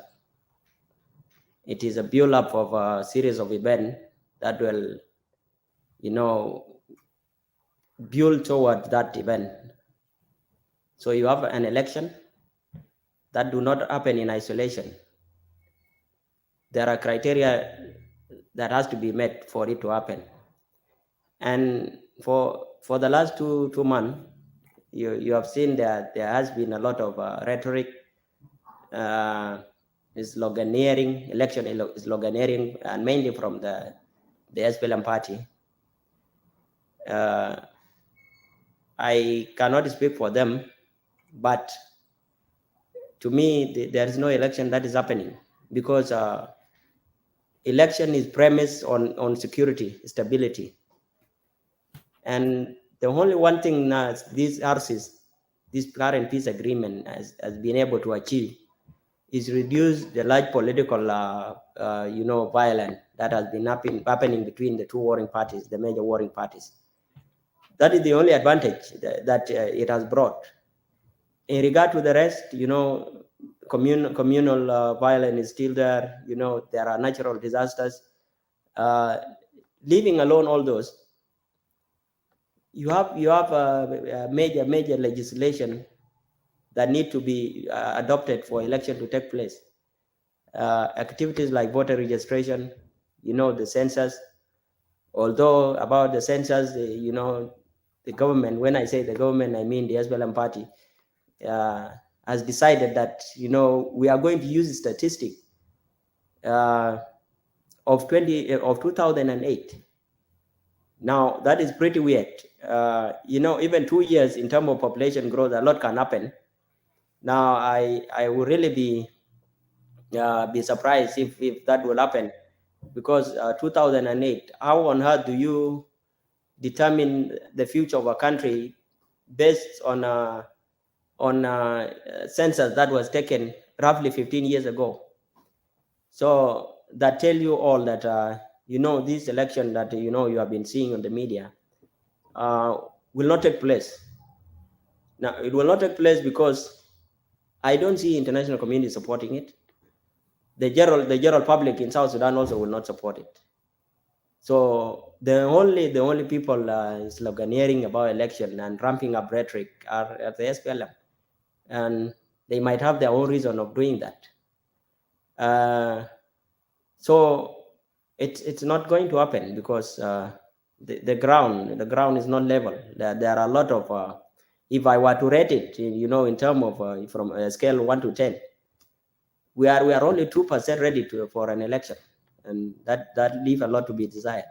It is a build-up of a series of events that will, build toward that event. So you have an election that do not happen in isolation. There are criteria that has to be met for it to happen. And for the last two months, you have seen that there has been a lot of rhetoric, sloganeering, election sloganeering, and mainly from the SPLM party. I cannot speak for them, but to me, there is no election that is happening, because election is premised on security, stability. And the only one thing these RCs, this current peace agreement has been able to achieve is reduce the large political, violence that has been happening between the two warring parties, the major warring parties. That is the only advantage that it has brought. In regard to the rest, communal violence is still there. There are natural disasters. Leaving alone all those, you have major legislation that need to be adopted for election to take place. Activities like voter registration, the census. Although about the census, the government, when I say the government, I mean the SPLM party, has decided that, we are going to use statistic of 2008. Now, that is pretty weird. Even 2 years in terms of population growth, a lot can happen. Now, I would really be surprised if that will happen, because 2008, how on earth do you determine the future of a country based on on census that was taken roughly 15 years ago. So that tell you all that this election that you have been seeing on the media will not take place. Now it will not take place because I don't see international community supporting it. The general public in South Sudan also will not support it. So the only people sloganeering about election and ramping up rhetoric are at the SPLM, and they might have their own reason of doing that. So it's not going to happen because the ground is not level. There are a lot of if I were to rate it, in terms of from a scale 1 to 10, we are only 2% ready for an election, and that leaves a lot to be desired.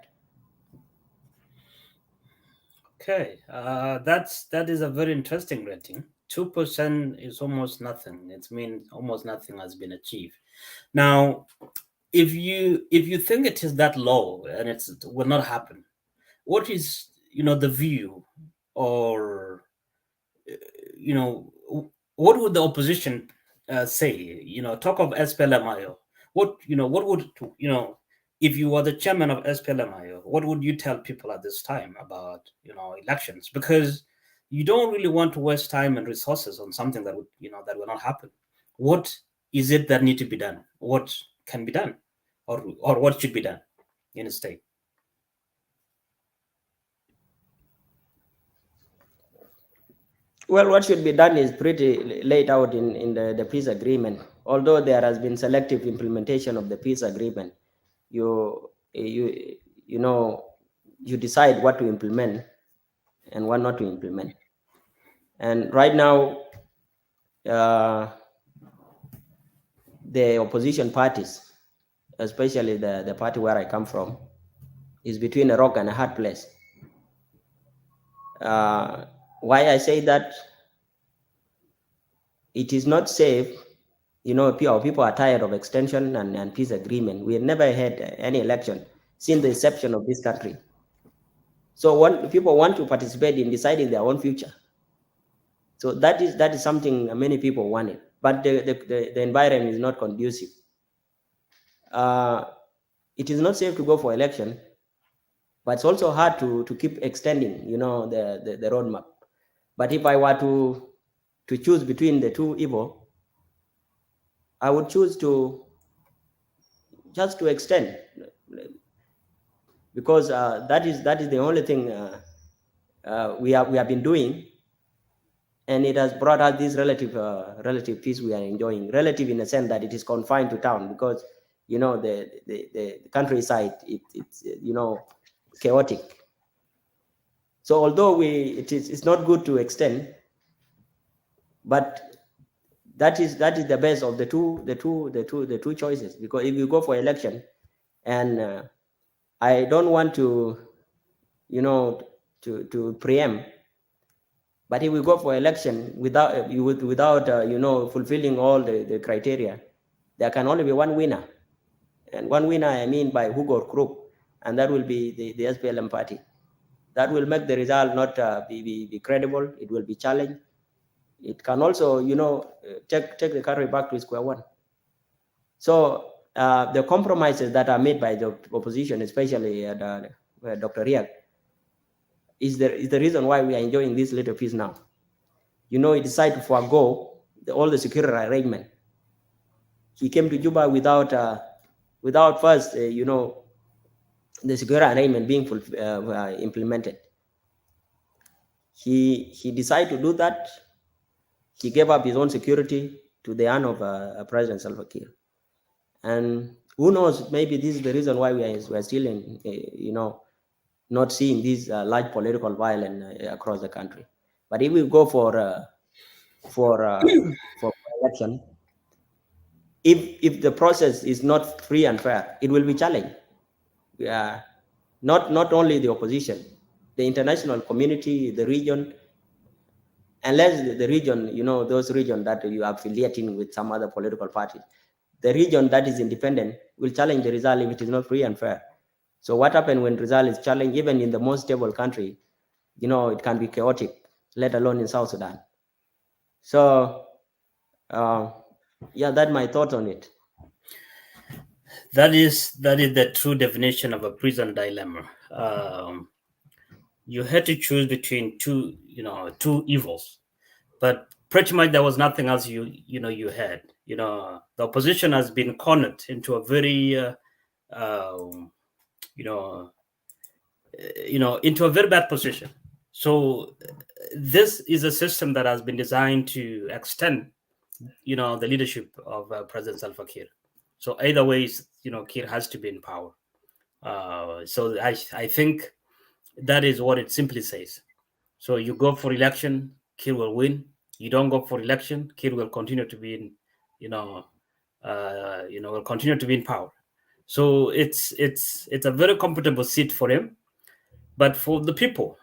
Okay, that is a very interesting rating. 2% is almost nothing. It means almost nothing has been achieved. Now, if you think it is that low and it will not happen, what is the view, or what would the opposition say? Talk of SPLMIO. What would if you were the chairman of SPLMIO, what would you tell people at this time about elections? Because you don't really want to waste time and resources on something that would that will not happen. What is it that need to be done? What can be done, or what should be done in a state? Well, what should be done is pretty laid out in the peace agreement. Although there has been selective implementation of the peace agreement, you decide what to implement and what not to implement. And right now, the opposition parties, especially the party where I come from, is between a rock and a hard place. Why I say that? It is not safe. People are tired of extension and peace agreement. We have never had any election since the inception of this country. So people want to participate in deciding their own future. So that is something many people wanted, but the environment is not conducive. It is not safe to go for election, but it's also hard to keep extending, the roadmap. But if I were to choose between the two evil, I would choose to extend, because that is the only thing we have been doing, and it has brought us this relative peace we are enjoying. Relative in the sense that it is confined to town, because the countryside it's chaotic. So although it's not good to extend, but that is the best of the two choices. Because if you go for election, and I don't want to preempt, but if we go for election without fulfilling all the criteria, there can only be one winner, and one winner I mean by hook or crook, and that will be the SPLM party. That will make the result not be credible. It will be challenged. It can also take the country back to square one. So the compromises that are made by the opposition, especially Dr. Riak, is the reason why we are enjoying this little peace now. He decided to forego all the security arrangement. He came to Juba without first, the security arrangement being implemented. He decided to do that. He gave up his own security to the hand of President Salva Kiir. And who knows, maybe this is the reason why we are still in, not seeing this large political violence across the country. But if we go for election, if the process is not free and fair, it will be challenged. Not only the opposition, the international community, the region, unless the region, those regions that you are affiliating with some other political party, the region that is independent will challenge the result if it is not free and fair. So what happens when result is challenged, even in the most stable country, it can be chaotic, let alone in South Sudan. So, yeah, that's my thought on it. That is the true definition of a prison dilemma. You had to choose between two evils, but pretty much there was nothing else you had. The opposition has been cornered into a very um, you know into a very bad position. So this is a system that has been designed to extend the leadership of President Salva Kiir. So either ways, Kiir has to be in power. So I think that is what it simply says. So you go for election, Kiir will win. You don't go for election, Kiir will continue to be in, will continue to be in power. So it's a very comfortable seat for him, but for the people,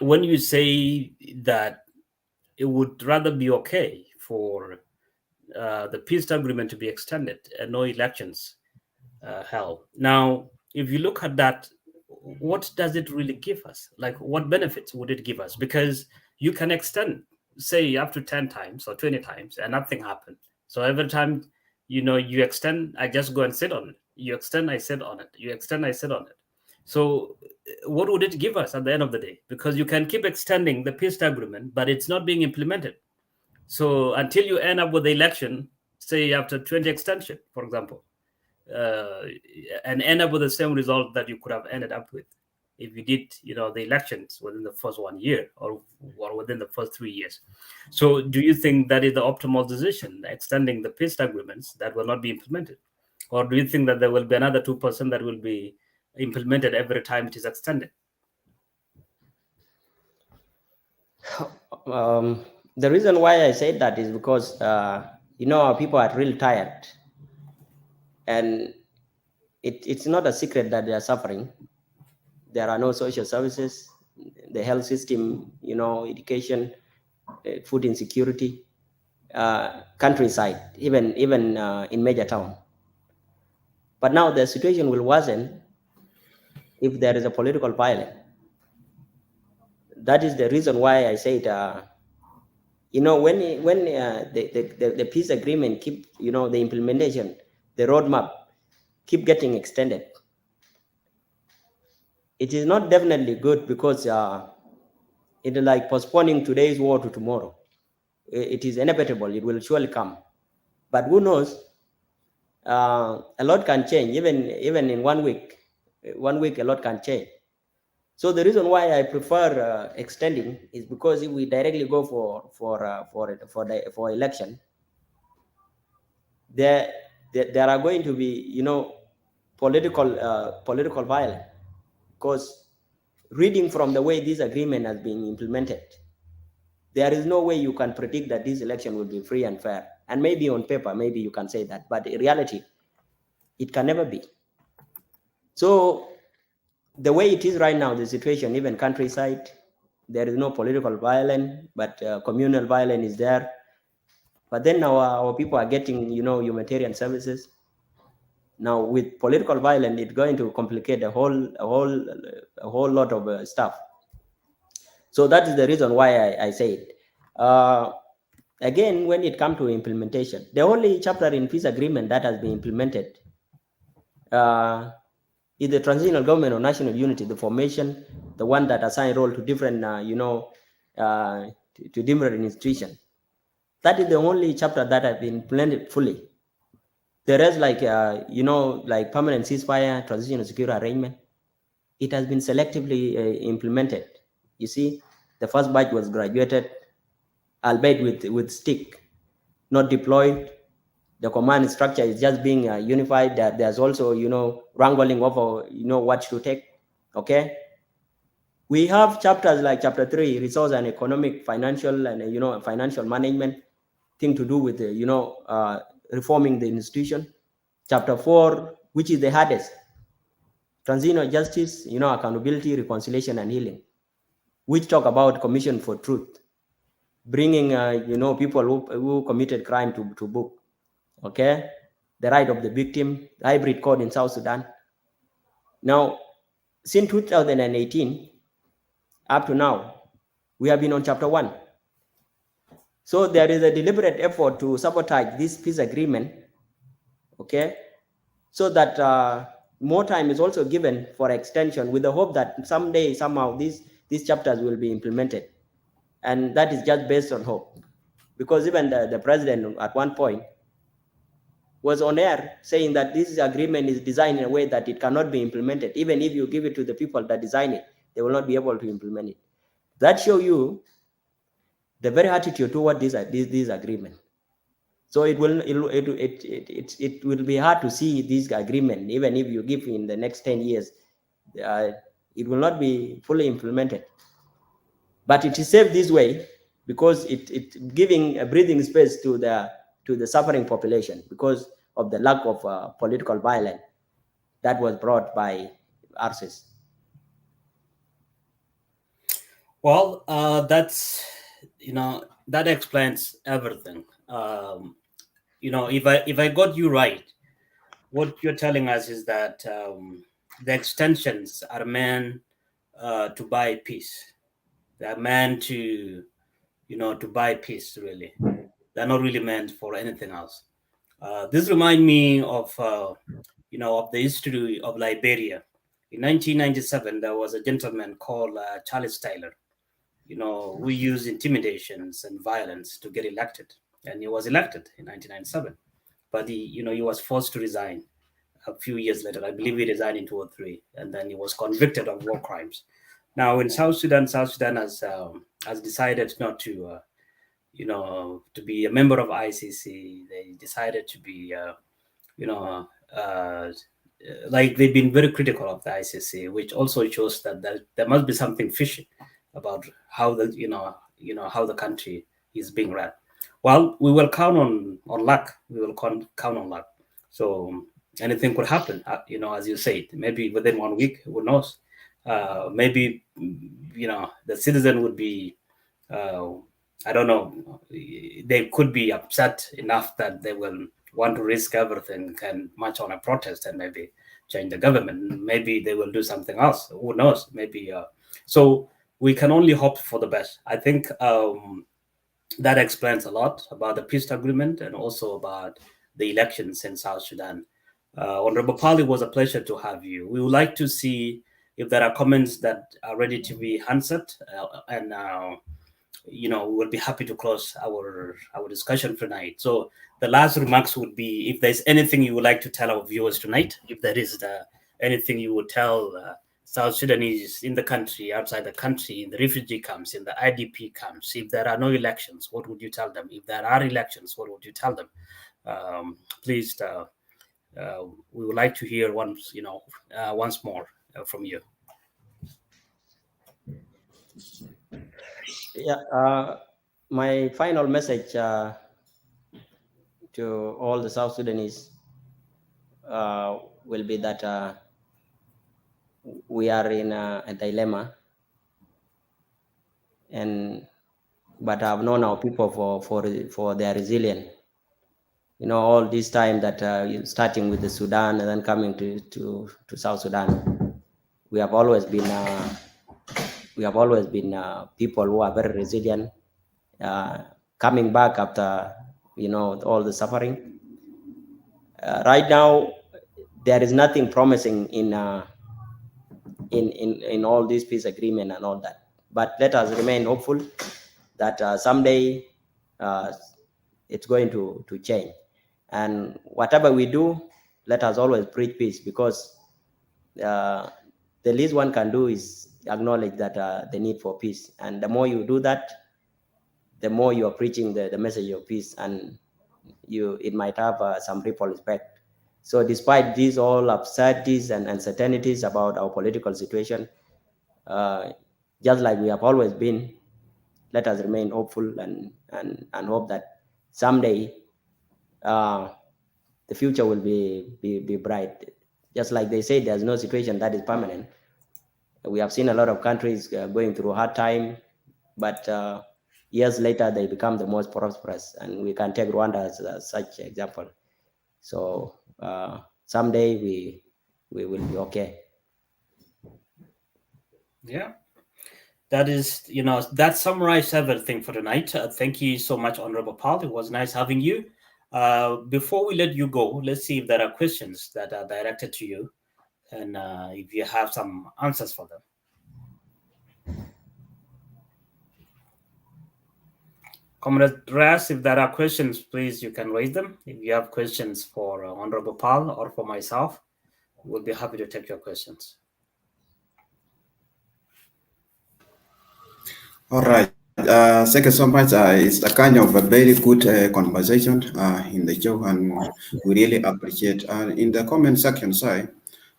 when you say that it would rather be okay for the peace agreement to be extended and no elections held. Now, if you look at that, what does it really give us? Like, what benefits would it give us? Because you can extend, say, up to 10 times or 20 times and nothing happened. So every time, you extend, I just go and sit on it. You extend, I sit on it. You extend, I sit on it. So what would it give us at the end of the day? Because you can keep extending the peace agreement, but it's not being implemented. So until you end up with the election, say after 20 extension, for example, and end up with the same result that you could have ended up with if you did, the elections within the first 1 year or within the first 3 years. So do you think that is the optimal decision, extending the peace agreements that will not be implemented? Or do you think that there will be another 2% that will be implemented every time it is extended? The reason why I said that is because, our people are really tired. And it's not a secret that they are suffering. There are no social services, the health system, education, food insecurity, countryside, even in major town. But now the situation will worsen if there is a political violence. That is the reason why I said, when the peace agreement keep, the implementation, the roadmap keep getting extended, it is not definitely good, because it is like postponing today's war to tomorrow. It is inevitable. It will surely come. But who knows? A lot can change, even in 1 week. 1 week, a lot can change. So the reason why I prefer extending is because if we directly go for election, there are going to be political violence, because reading from the way this agreement has been implemented, there is no way you can predict that this election will be free and fair. And maybe on paper, maybe you can say that, but in reality, it can never be. So the way it is right now, the situation, even countryside, there is no political violence, but communal violence is there. But then our people are getting, humanitarian services. Now with political violence, it's going to complicate a whole lot of stuff. So that is the reason why I say it. Again, when it comes to implementation, the only chapter in peace agreement that has been implemented is the transitional government of national unity, the formation, the one that assign role to different, to different institutions. That is the only chapter that has been implemented fully. The rest, like like permanent ceasefire, transitional security arrangement, it has been selectively implemented. You see, the first batch was graduated, albeit with stick, not deployed. The command structure is just being unified. There's also, wrangling over, what to take. Okay. We have chapters like chapter 3, resource and economic, financial, and financial management, thing to do with reforming the institution. Chapter 4, which is the hardest, transitional justice, accountability, reconciliation, and healing, which talk about commission for truth, bringing people who committed crime to book. Okay, the right of the victim, hybrid court in South Sudan. Now, since 2018 up to now, We have been on chapter 1. So there is a deliberate effort to sabotage this peace agreement, okay, so that more time is also given for extension, with the hope that someday, somehow, these chapters will be implemented. And that is just based on hope. Because even the president at one point was on air saying that this agreement is designed in a way that it cannot be implemented. Even if you give it to the people that design it, they will not be able to implement it. That shows you the very attitude toward this agreement. So it will be hard to see this agreement, even if you give in the next 10 years, it will not be fully implemented. But it is safe this way because it giving a breathing space to the suffering population because of the lack of political violence that was brought by RCS. Well, that's, that explains everything. If I got you right, what you're telling us is that the extensions are meant to buy peace. They are meant to, to buy peace. Really, they're not really meant for anything else. This reminds me of, of the history of Liberia. In 1997, there was a gentleman called Charles Taylor, who used intimidations and violence to get elected, and he was elected in 1997. But he was forced to resign a few years later. I believe he resigned in 2003, and then he was convicted of war crimes. Now in South Sudan has decided not to, to be a member of ICC. They decided to be, like they've been very critical of the ICC, which also shows that there must be something fishy about how how the country is being run. Well, we will count on luck. We will count on luck. So anything could happen. As you said, maybe within 1 week, who knows? Maybe the citizen would be. I don't know. They could be upset enough that they will want to risk everything and march on a protest and maybe change the government. Maybe they will do something else. Who knows? Maybe. So we can only hope for the best. I think that explains a lot about the peace agreement and also about the elections in South Sudan. Honorable Pali, it was a pleasure to have you. We would like to see if there are comments that are ready to be answered, and we'll be happy to close our discussion tonight. So the last remarks would be if there's anything you would like to tell our viewers tonight, if there is anything you would tell South Sudanese in the country, outside the country, in the refugee camps, in the IDP camps. If there are no elections, what would you tell them? If there are elections, what would you tell them? Please, we would like to hear once more from you. Yeah, my final message to all the South Sudanese will be that we are in a dilemma, but I've known our people for their resilience. All this time that starting with the Sudan and then coming to South Sudan, we have always been people who are very resilient, coming back after all the suffering. Right now, there is nothing promising in all this peace agreement and all that. But let us remain hopeful that someday it's going to change. And whatever we do, let us always preach peace, because the least one can do is acknowledge that the need for peace. And the more you do that, the more you are preaching the message of peace, and it might have some ripple effect. So despite these all absurdities and uncertainties about our political situation, just like we have always been, let us remain hopeful and hope that someday the future will be bright. Just like they say, there's no situation that is permanent. We have seen a lot of countries going through a hard time, but years later they become the most prosperous, and we can take Rwanda as such example. So someday we will be okay. Yeah. that is, that summarized everything for tonight. Thank you so much, Honorable Paul. It was nice having you. Before we let you go, let's see if there are questions that are directed to you, and if you have some answers for them. Comrade Ras, if there are questions, please, you can raise them. If you have questions for Honorable Paul or for myself, we'll be happy to take your questions. All right. Thank you so much. It's a kind of a very good conversation in the show, and we really appreciate. In the comment section side,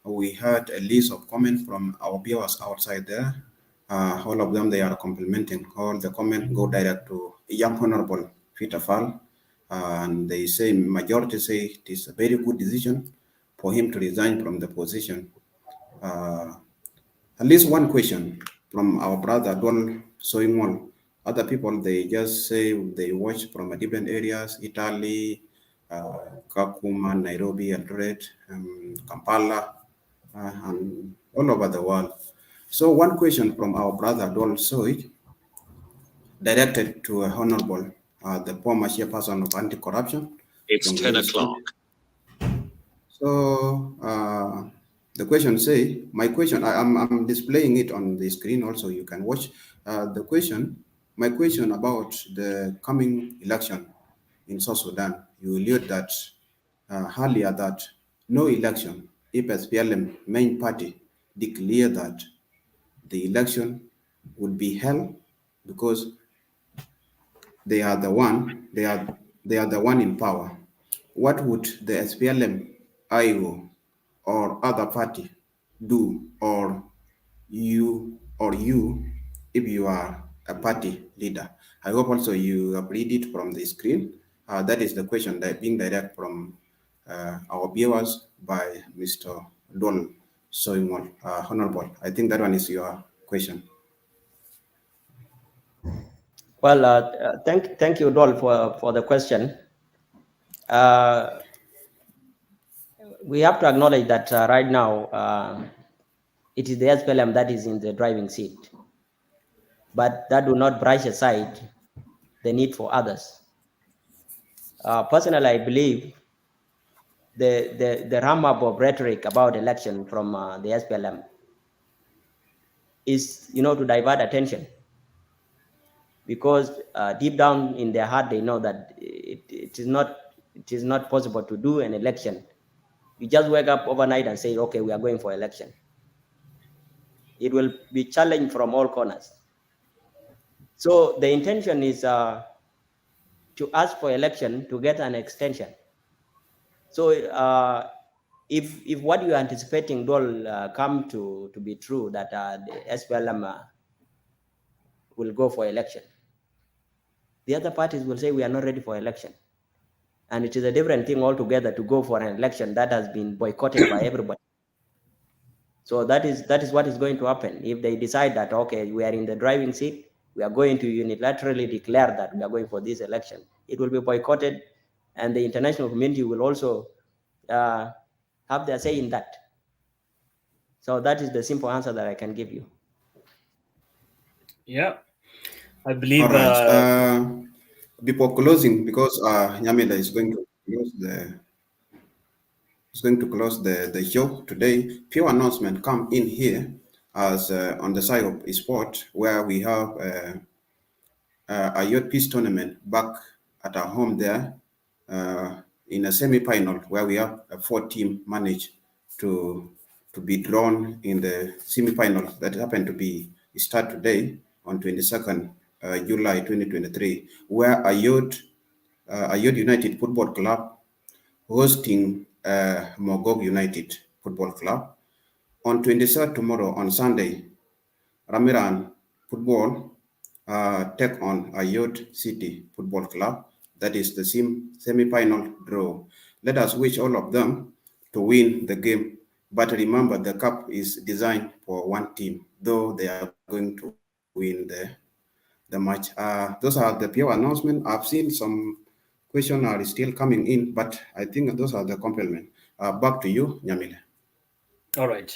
we had a list of comments from our viewers outside there. All of them, they are complimenting. All the comments go direct to Young Honorable Peter Fall, and they say, majority say it is a very good decision for him to resign from the position. At least one question from our brother Don Soimon. Other people, they just say they watch from different areas, Italy, Kakuma, Nairobi, Eldoret, Kampala, and all over the world. So one question from our brother Don Soy, directed to Honorable, the former chairperson of anti-corruption. It's 10 o'clock. So the question say, my question, I'm displaying it on the screen also, you can watch. My question about the coming election in South Sudan. You alluded that earlier that no election, if SPLM main party declare that the election would be held because they are the one in power. What would the SPLM, IO, or other party do, or you, if you are a party leader? I hope also you have read it from the screen. That is the question that being direct from our viewers by Mr. Dol Soimon, Honorable. I think that one is your question. Well, thank you, Dol, for the question. We have to acknowledge that right now it is the SPLM that is in the driving seat, but that do not brush aside the need for others. Personally, I believe the ram up of rhetoric about election from the SPLM is, to divert attention, because deep down in their heart they know that it is not possible to do an election. You just wake up overnight and say, okay, we are going for election. It will be challenged from all corners. So the intention is to ask for election to get an extension. So if what you are anticipating will come to be true, that the SPLM will go for election, the other parties will say we are not ready for election. And it is a different thing altogether to go for an election that has been boycotted by everybody. So that is what is going to happen if they decide that, okay, we are in the driving seat, we are going to unilaterally declare that we are going for this election. It will be boycotted, and the international community will also have their say in that. So that is the simple answer that I can give you. Yeah, I believe. All right. Before closing, because Nyamila is going to close the show today, few announcement come in here as on the side of sport, where we have a youth peace tournament back at our home there in a semi-final, where we have a 4 team managed to be drawn in the semi-final that happened to be start today on 22nd July 2023, where a youth United Football Club hosting Mogog United Football Club. On 23rd, tomorrow, on Sunday, Ramiran Football take on Ayod City Football Club. That is the semi-final draw. Let us wish all of them to win the game. But remember, the cup is designed for one team, though they are going to win the match. Those are the pure announcements. I've seen some questions are still coming in, but I think those are the compliments. Back to you, Nyamile. All right.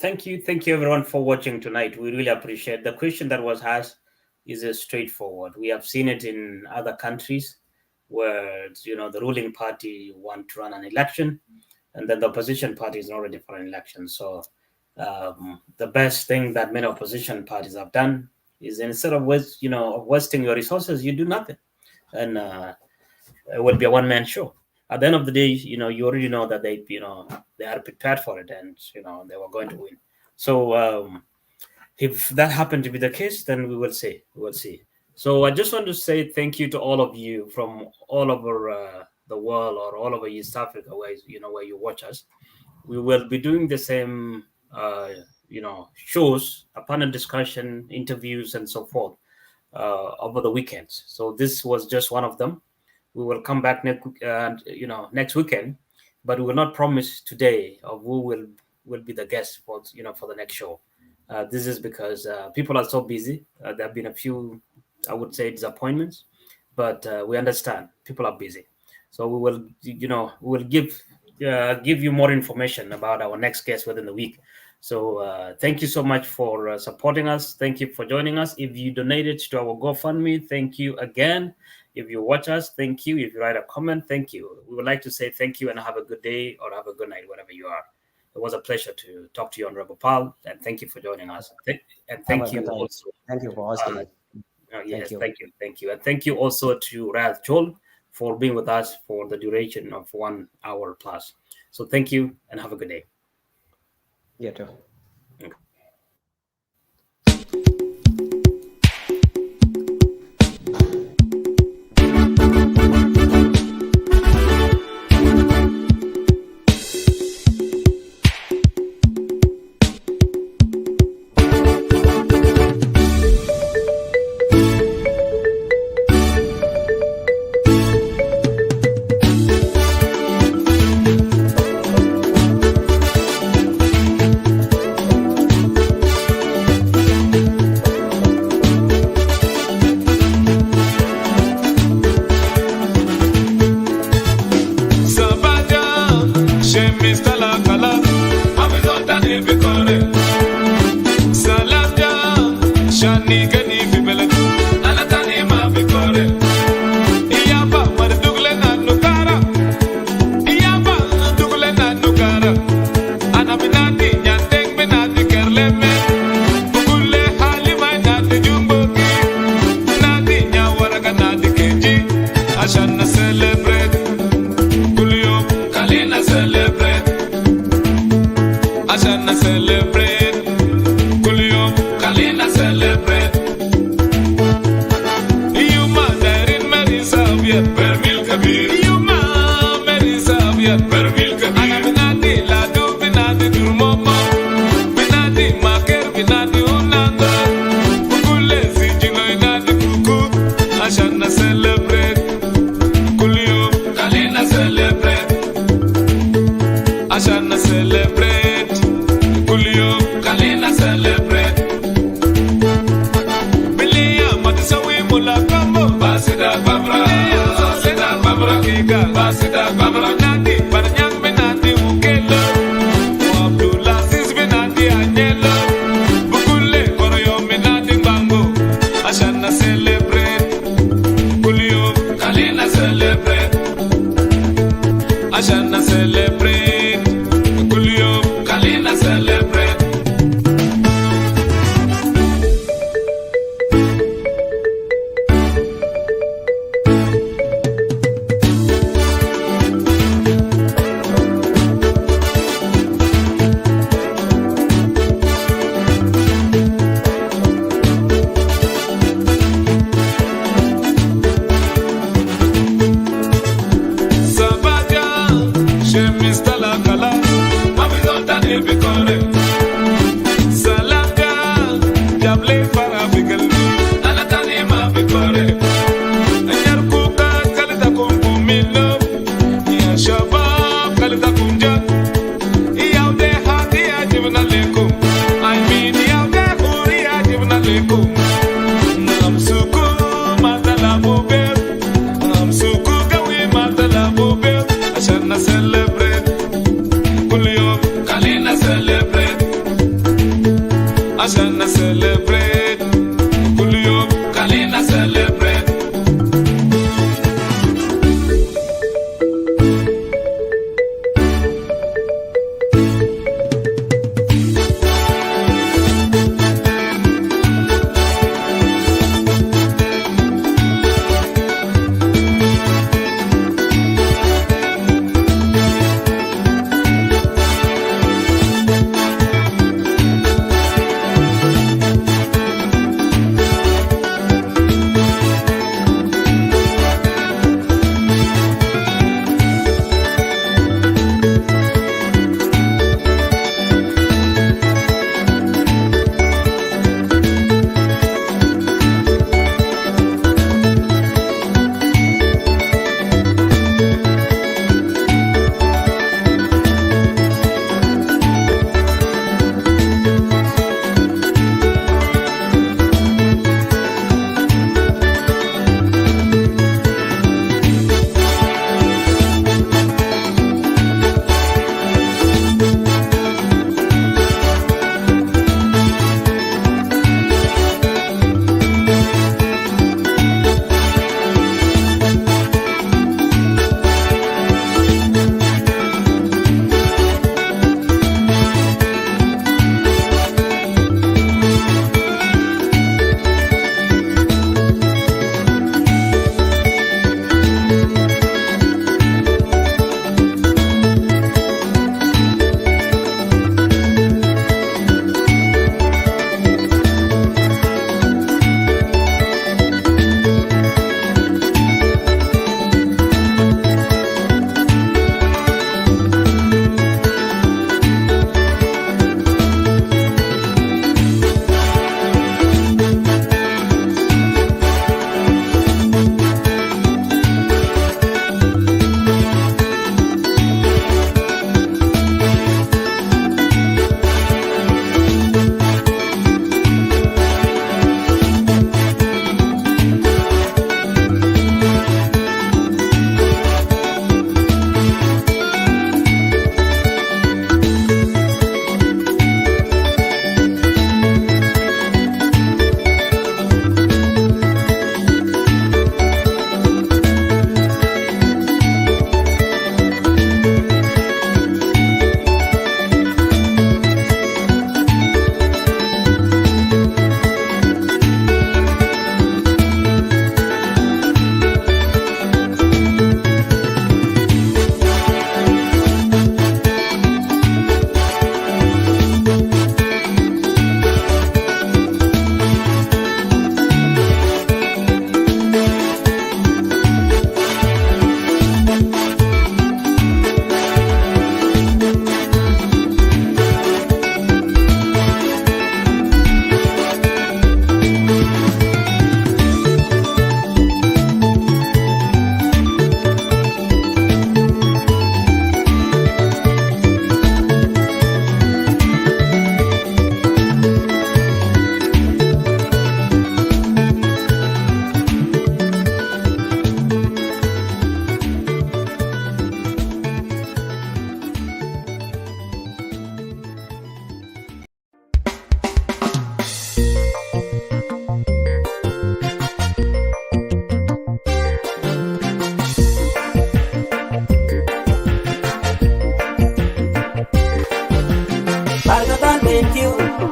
Thank you. Thank you, everyone, for watching tonight. We really appreciate the question that was asked. Is straightforward. We have seen it in other countries where the ruling party want to run an election, and then the opposition party is not ready for an election. So the best thing that many opposition parties have done is, instead of wasting your resources, you do nothing, and it will be a one-man show. At the end of the day, you already know that they are prepared for it, and they were going to win. So if that happened to be the case, then we will see. So I just want to say thank you to all of you from all over the world, or all over East Africa, where you watch us. We will be doing the same shows, a panel discussion, interviews, and so forth over the weekends. So this was just one of them. We will come back next weekend, but we will not promise today of who will be the guest for the next show. This is because people are so busy. There have been a few, I would say, disappointments, but we understand people are busy. So we will give you more information about our next guest within the week. So thank you so much for supporting us. Thank you for joining us. If you donated to our GoFundMe, thank you again. If you watch us, thank you. If you write a comment, thank you. We would like to say thank you and have a good day or have a good night, wherever you are. It was a pleasure to talk to you, Honorable Paul, and thank you for joining us. And thank you also. Thank you for hosting. Yes, thank you. And thank you also to Ralph Joel for being with us for the duration of 1 hour plus. So thank you and have a good day. You too. Okay. Celebrate, Julio, Kalina celebrate. Ashana celebrate. Kuliyom kalina celebrate.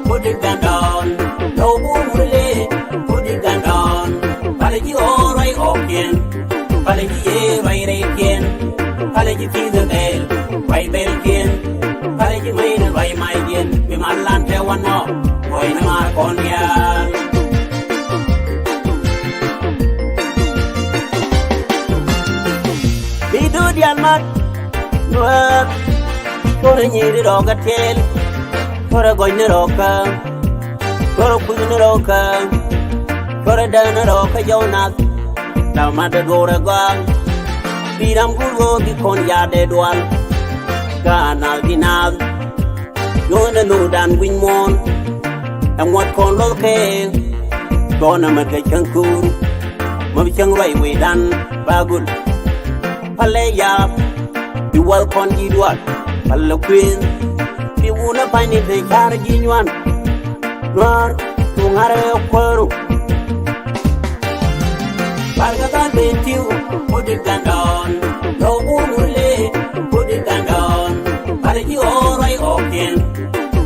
put it down, no woolly, put it down, Palaji or I open, Palaji by Rakin, Palaji the bell, by Belkin, Palaji made by my gin, Vimalante one more, Boy Marconia. We do the almat, work, for a needed dog a tail, for a going roca, for a queen roca, for a dana roca, Jonas, now mother go a gong, Piram Guru, the Konya dead one, Gana Dinaz, Yona no dan win one, and what con loke, Gona Makakankur, Mabichan right way done, Bagul. Palaya, you welcome you what? Palo Queen, you wanna find it a carriage one. Nuar tungare kwero Bargatan bentiu put it down No umule put it down Palaji orai oken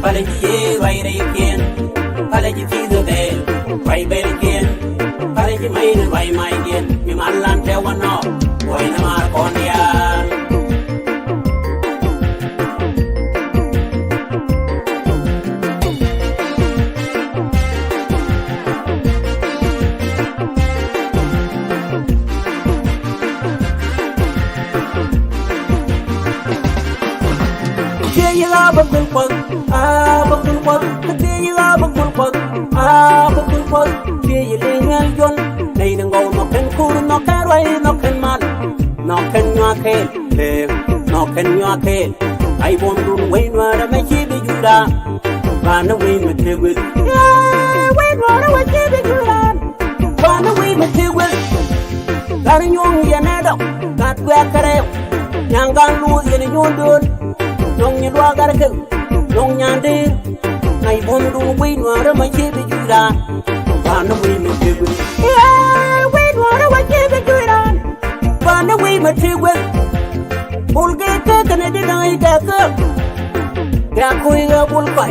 Palaji ye vaire ken Palaji fizu bel vai bel ken Palaji main vai mai ken Mi malan te wano Wai na mar kondian Bakul pag, bakul pag, katiya bakul pag, bakul pag, kaya lingal yon, nay nang go no ken kur no karay no ken man, no ken nyakel, no ken nyakel, ay bondun way wara me chibi jura, bana way me tegwil, way wara me chibi jura, bana way me tegwil, garin yung yanado, kat gwa kare, yangan lu yan yung dun. Dong như loa gar ke, dong nyande, ngày bom dung quy noa ra mai chế bị chui ra, và nó quy mình chơi quên, quy noa ra mai chế bị chui ra, và nó quy mình chơi quên, bul cái này đi nơi cái khui ra bul phải,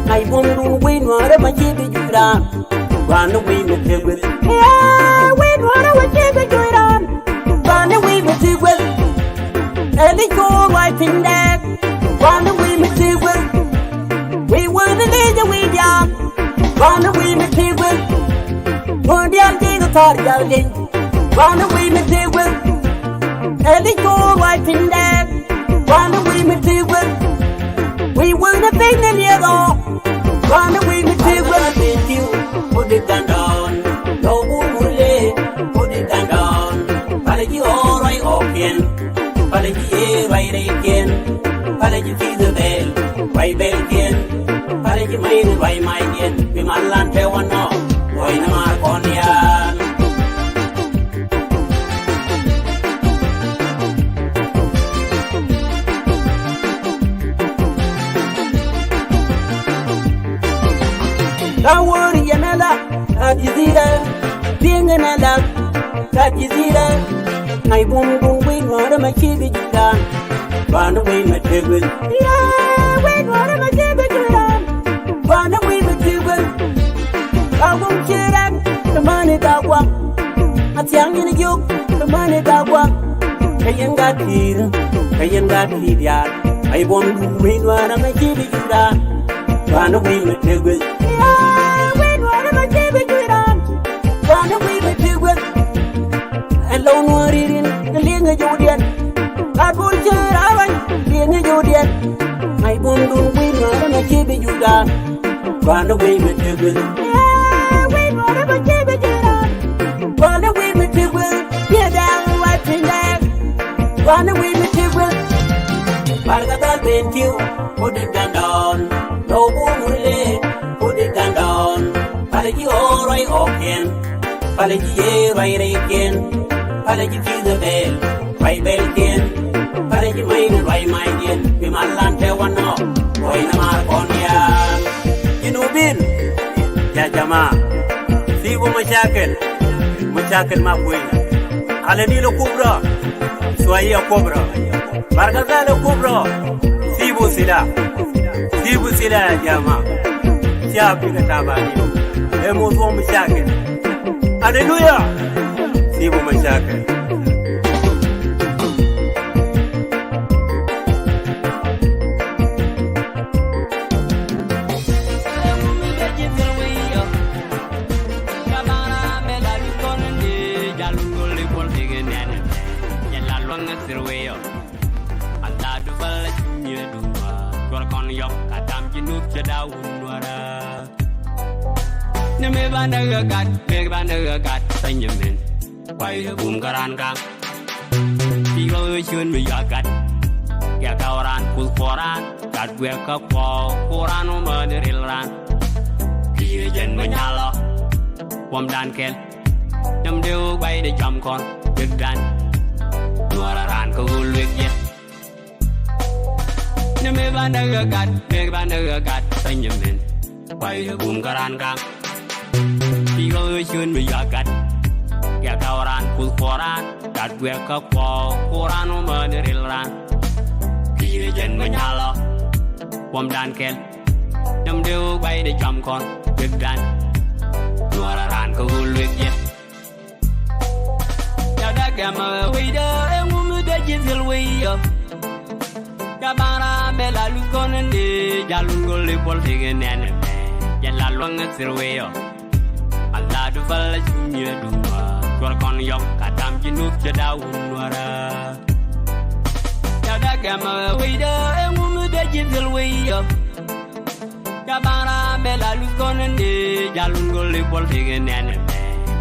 ngày bom dung quy noa ra mai chế bị chui ra, và nó quy mình chơi quên, quy noa ra mai chế bị chui ra, và nó quy mình chơi quên. And it go right in there. Run away, material. We were the leader, we young. Run away, material. Run the idea of Target. Run away, material. And it go right in there. Run away, material. We were the thing in the other. Run away, material. Put it down. No woolly. Put it down. But you all right, okay. Palaji ye vaire ken, palaji fizu bel, vai bel ken, palaji main vai mai ken, bimalan te wano, vai na mar kondian. Gawaar yanala, ajizira, pinganala, ajizira. Ngày buông buông quy ngờ đó mà chi bị chụp đàn và nó quy mà chơi quên quy ngờ đó mà chi bị chụp đàn và nó quy mà chơi quên tao cũng chơi đàn tao mà này tao quăng hạt sáng như nó dục tao mà này tao quăng cái dân gạt thì điạt ngày buông buông quy ngờ đó mà chi bị chụp đàn và nó quy mà chơi quên quy ngờ đó mà chi bị chụp đàn và nó quy mà chơi quên lâu nuôi riêng liên người du điện, các buôn chơi đá banh liên người du điện, ngày buôn đun quy ngờ đó mà chơi bị du đàn, và nó quy mình chơi quên, quy ngờ đó mà chơi bị du đàn, và nó quy mình chơi quên, chia đàn ngoài trên đàn, và nó quy mình chơi quên, bạn cả ta bên chiều, put it down, đâu buôn người lên, put it down, phải chỉ ôi okay, phải chỉ ye vai đây kiên. Palaji fizu bel, vai bel ken, palaji main vai mai ken, bimalan te wano, wai na mar kondian. Jinubin, ya jama, sibu mashakil ma buena. Alani lo kubra, suaya kubra, bargaza lo kubra, sibu sila ya jama. Siapa yang tabani? Emosi mashakil. Hallelujah. Sibu mashakil. Me banda gat Benjamin. Why the boom garanka? People should be a gat. Ya Gawaran pull foran, gat wake up foran over the real run. Kijan Manala, Wam Dankel. Them do by the jump con, big dan. Nora ran cool with yet. Me banda gat Benjamin. Bay bum karan kang Tiga chun mi yagat Ya kawaran kul koran Dat gue ke koran umaniril ran Kiri jen menyala Wam dan kel Nam dew bay de jam kon Big dan Nuara ran ke hulwik ye Ya da gama wida Engumu da jizil wiyo Ya bara bela lukonende Jalun gole pol tegen nene Jala luang sirweyo Allah du fala jumye duma Tuar kon yok katam jinuk jadawun nuara Ya da gama wida Engumu da jizil wiyo Ya bara bela lukonende Jalun gole pol tegen nene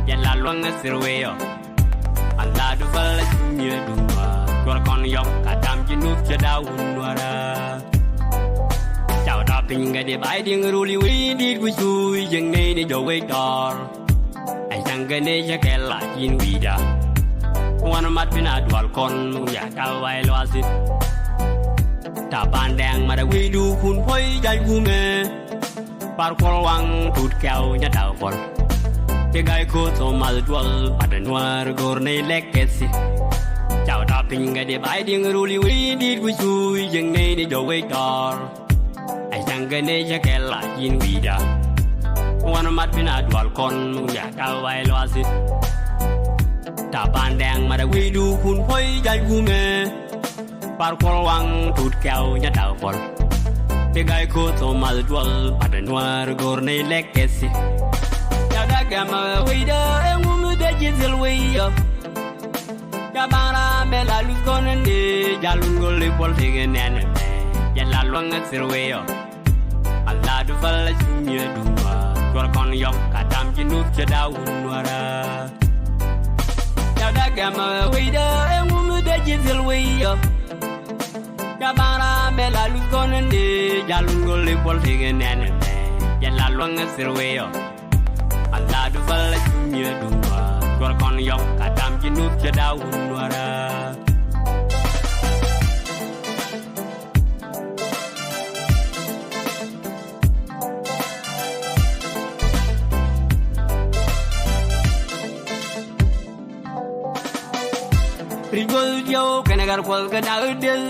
Jala luang sirweyo Allah du fala jumye duma Tuar kon yok katam jinuk jadawun nuara Chào đọc tình ngày để bãi điên rù liu ý đi của chui dừng này để dầu quay đỏ Anh chẳng cái này chắc kẻ là chín vì đã Ngoan mắt bên à đuổi con mong giả cao vai loa xịt Ta bàn đèn mà đã quy đu khuôn phôi chạy của mẹ Par qual wang tụt kéo nhá đào phòn Cái gai cô thô mà đuổi bắt đàn hoa gồm này lẹ́k kết xị Chào đọc tình ngày để bãi điên rù liu ý đi của chui dừng này để dầu quay đỏ Anh chẳng cái này chắc kẻ là chín vì đã Ngoan mắt bên à đuổi con mong giả cao vai loa xịt Ta bàn đèn mà đã quy đu khuôn phôi chạy của mẹ Par qual wang tụt kéo nhá đào phòn Cái gai cô thô mà đuổi bắt đàn hoa gồm này lẹ́k kết xị Ya da gama wida Engumu da jizil wiyo Ya bara bela lukonende Jalun gole pol tegen nene Jala luang sirweyo Allah du fala jumye duma Tuar kon yok katam jinuk jadawun nuara Ya da gama wida Engumu da jizil wiyo Ya bara bela lukonende Jalun gole pol tegen nene Jala luang sirweyo Allah du fala jumye duma Tuar kon yok katam jinuk jadawun nuara Rigol yo kena gar kwal kena udel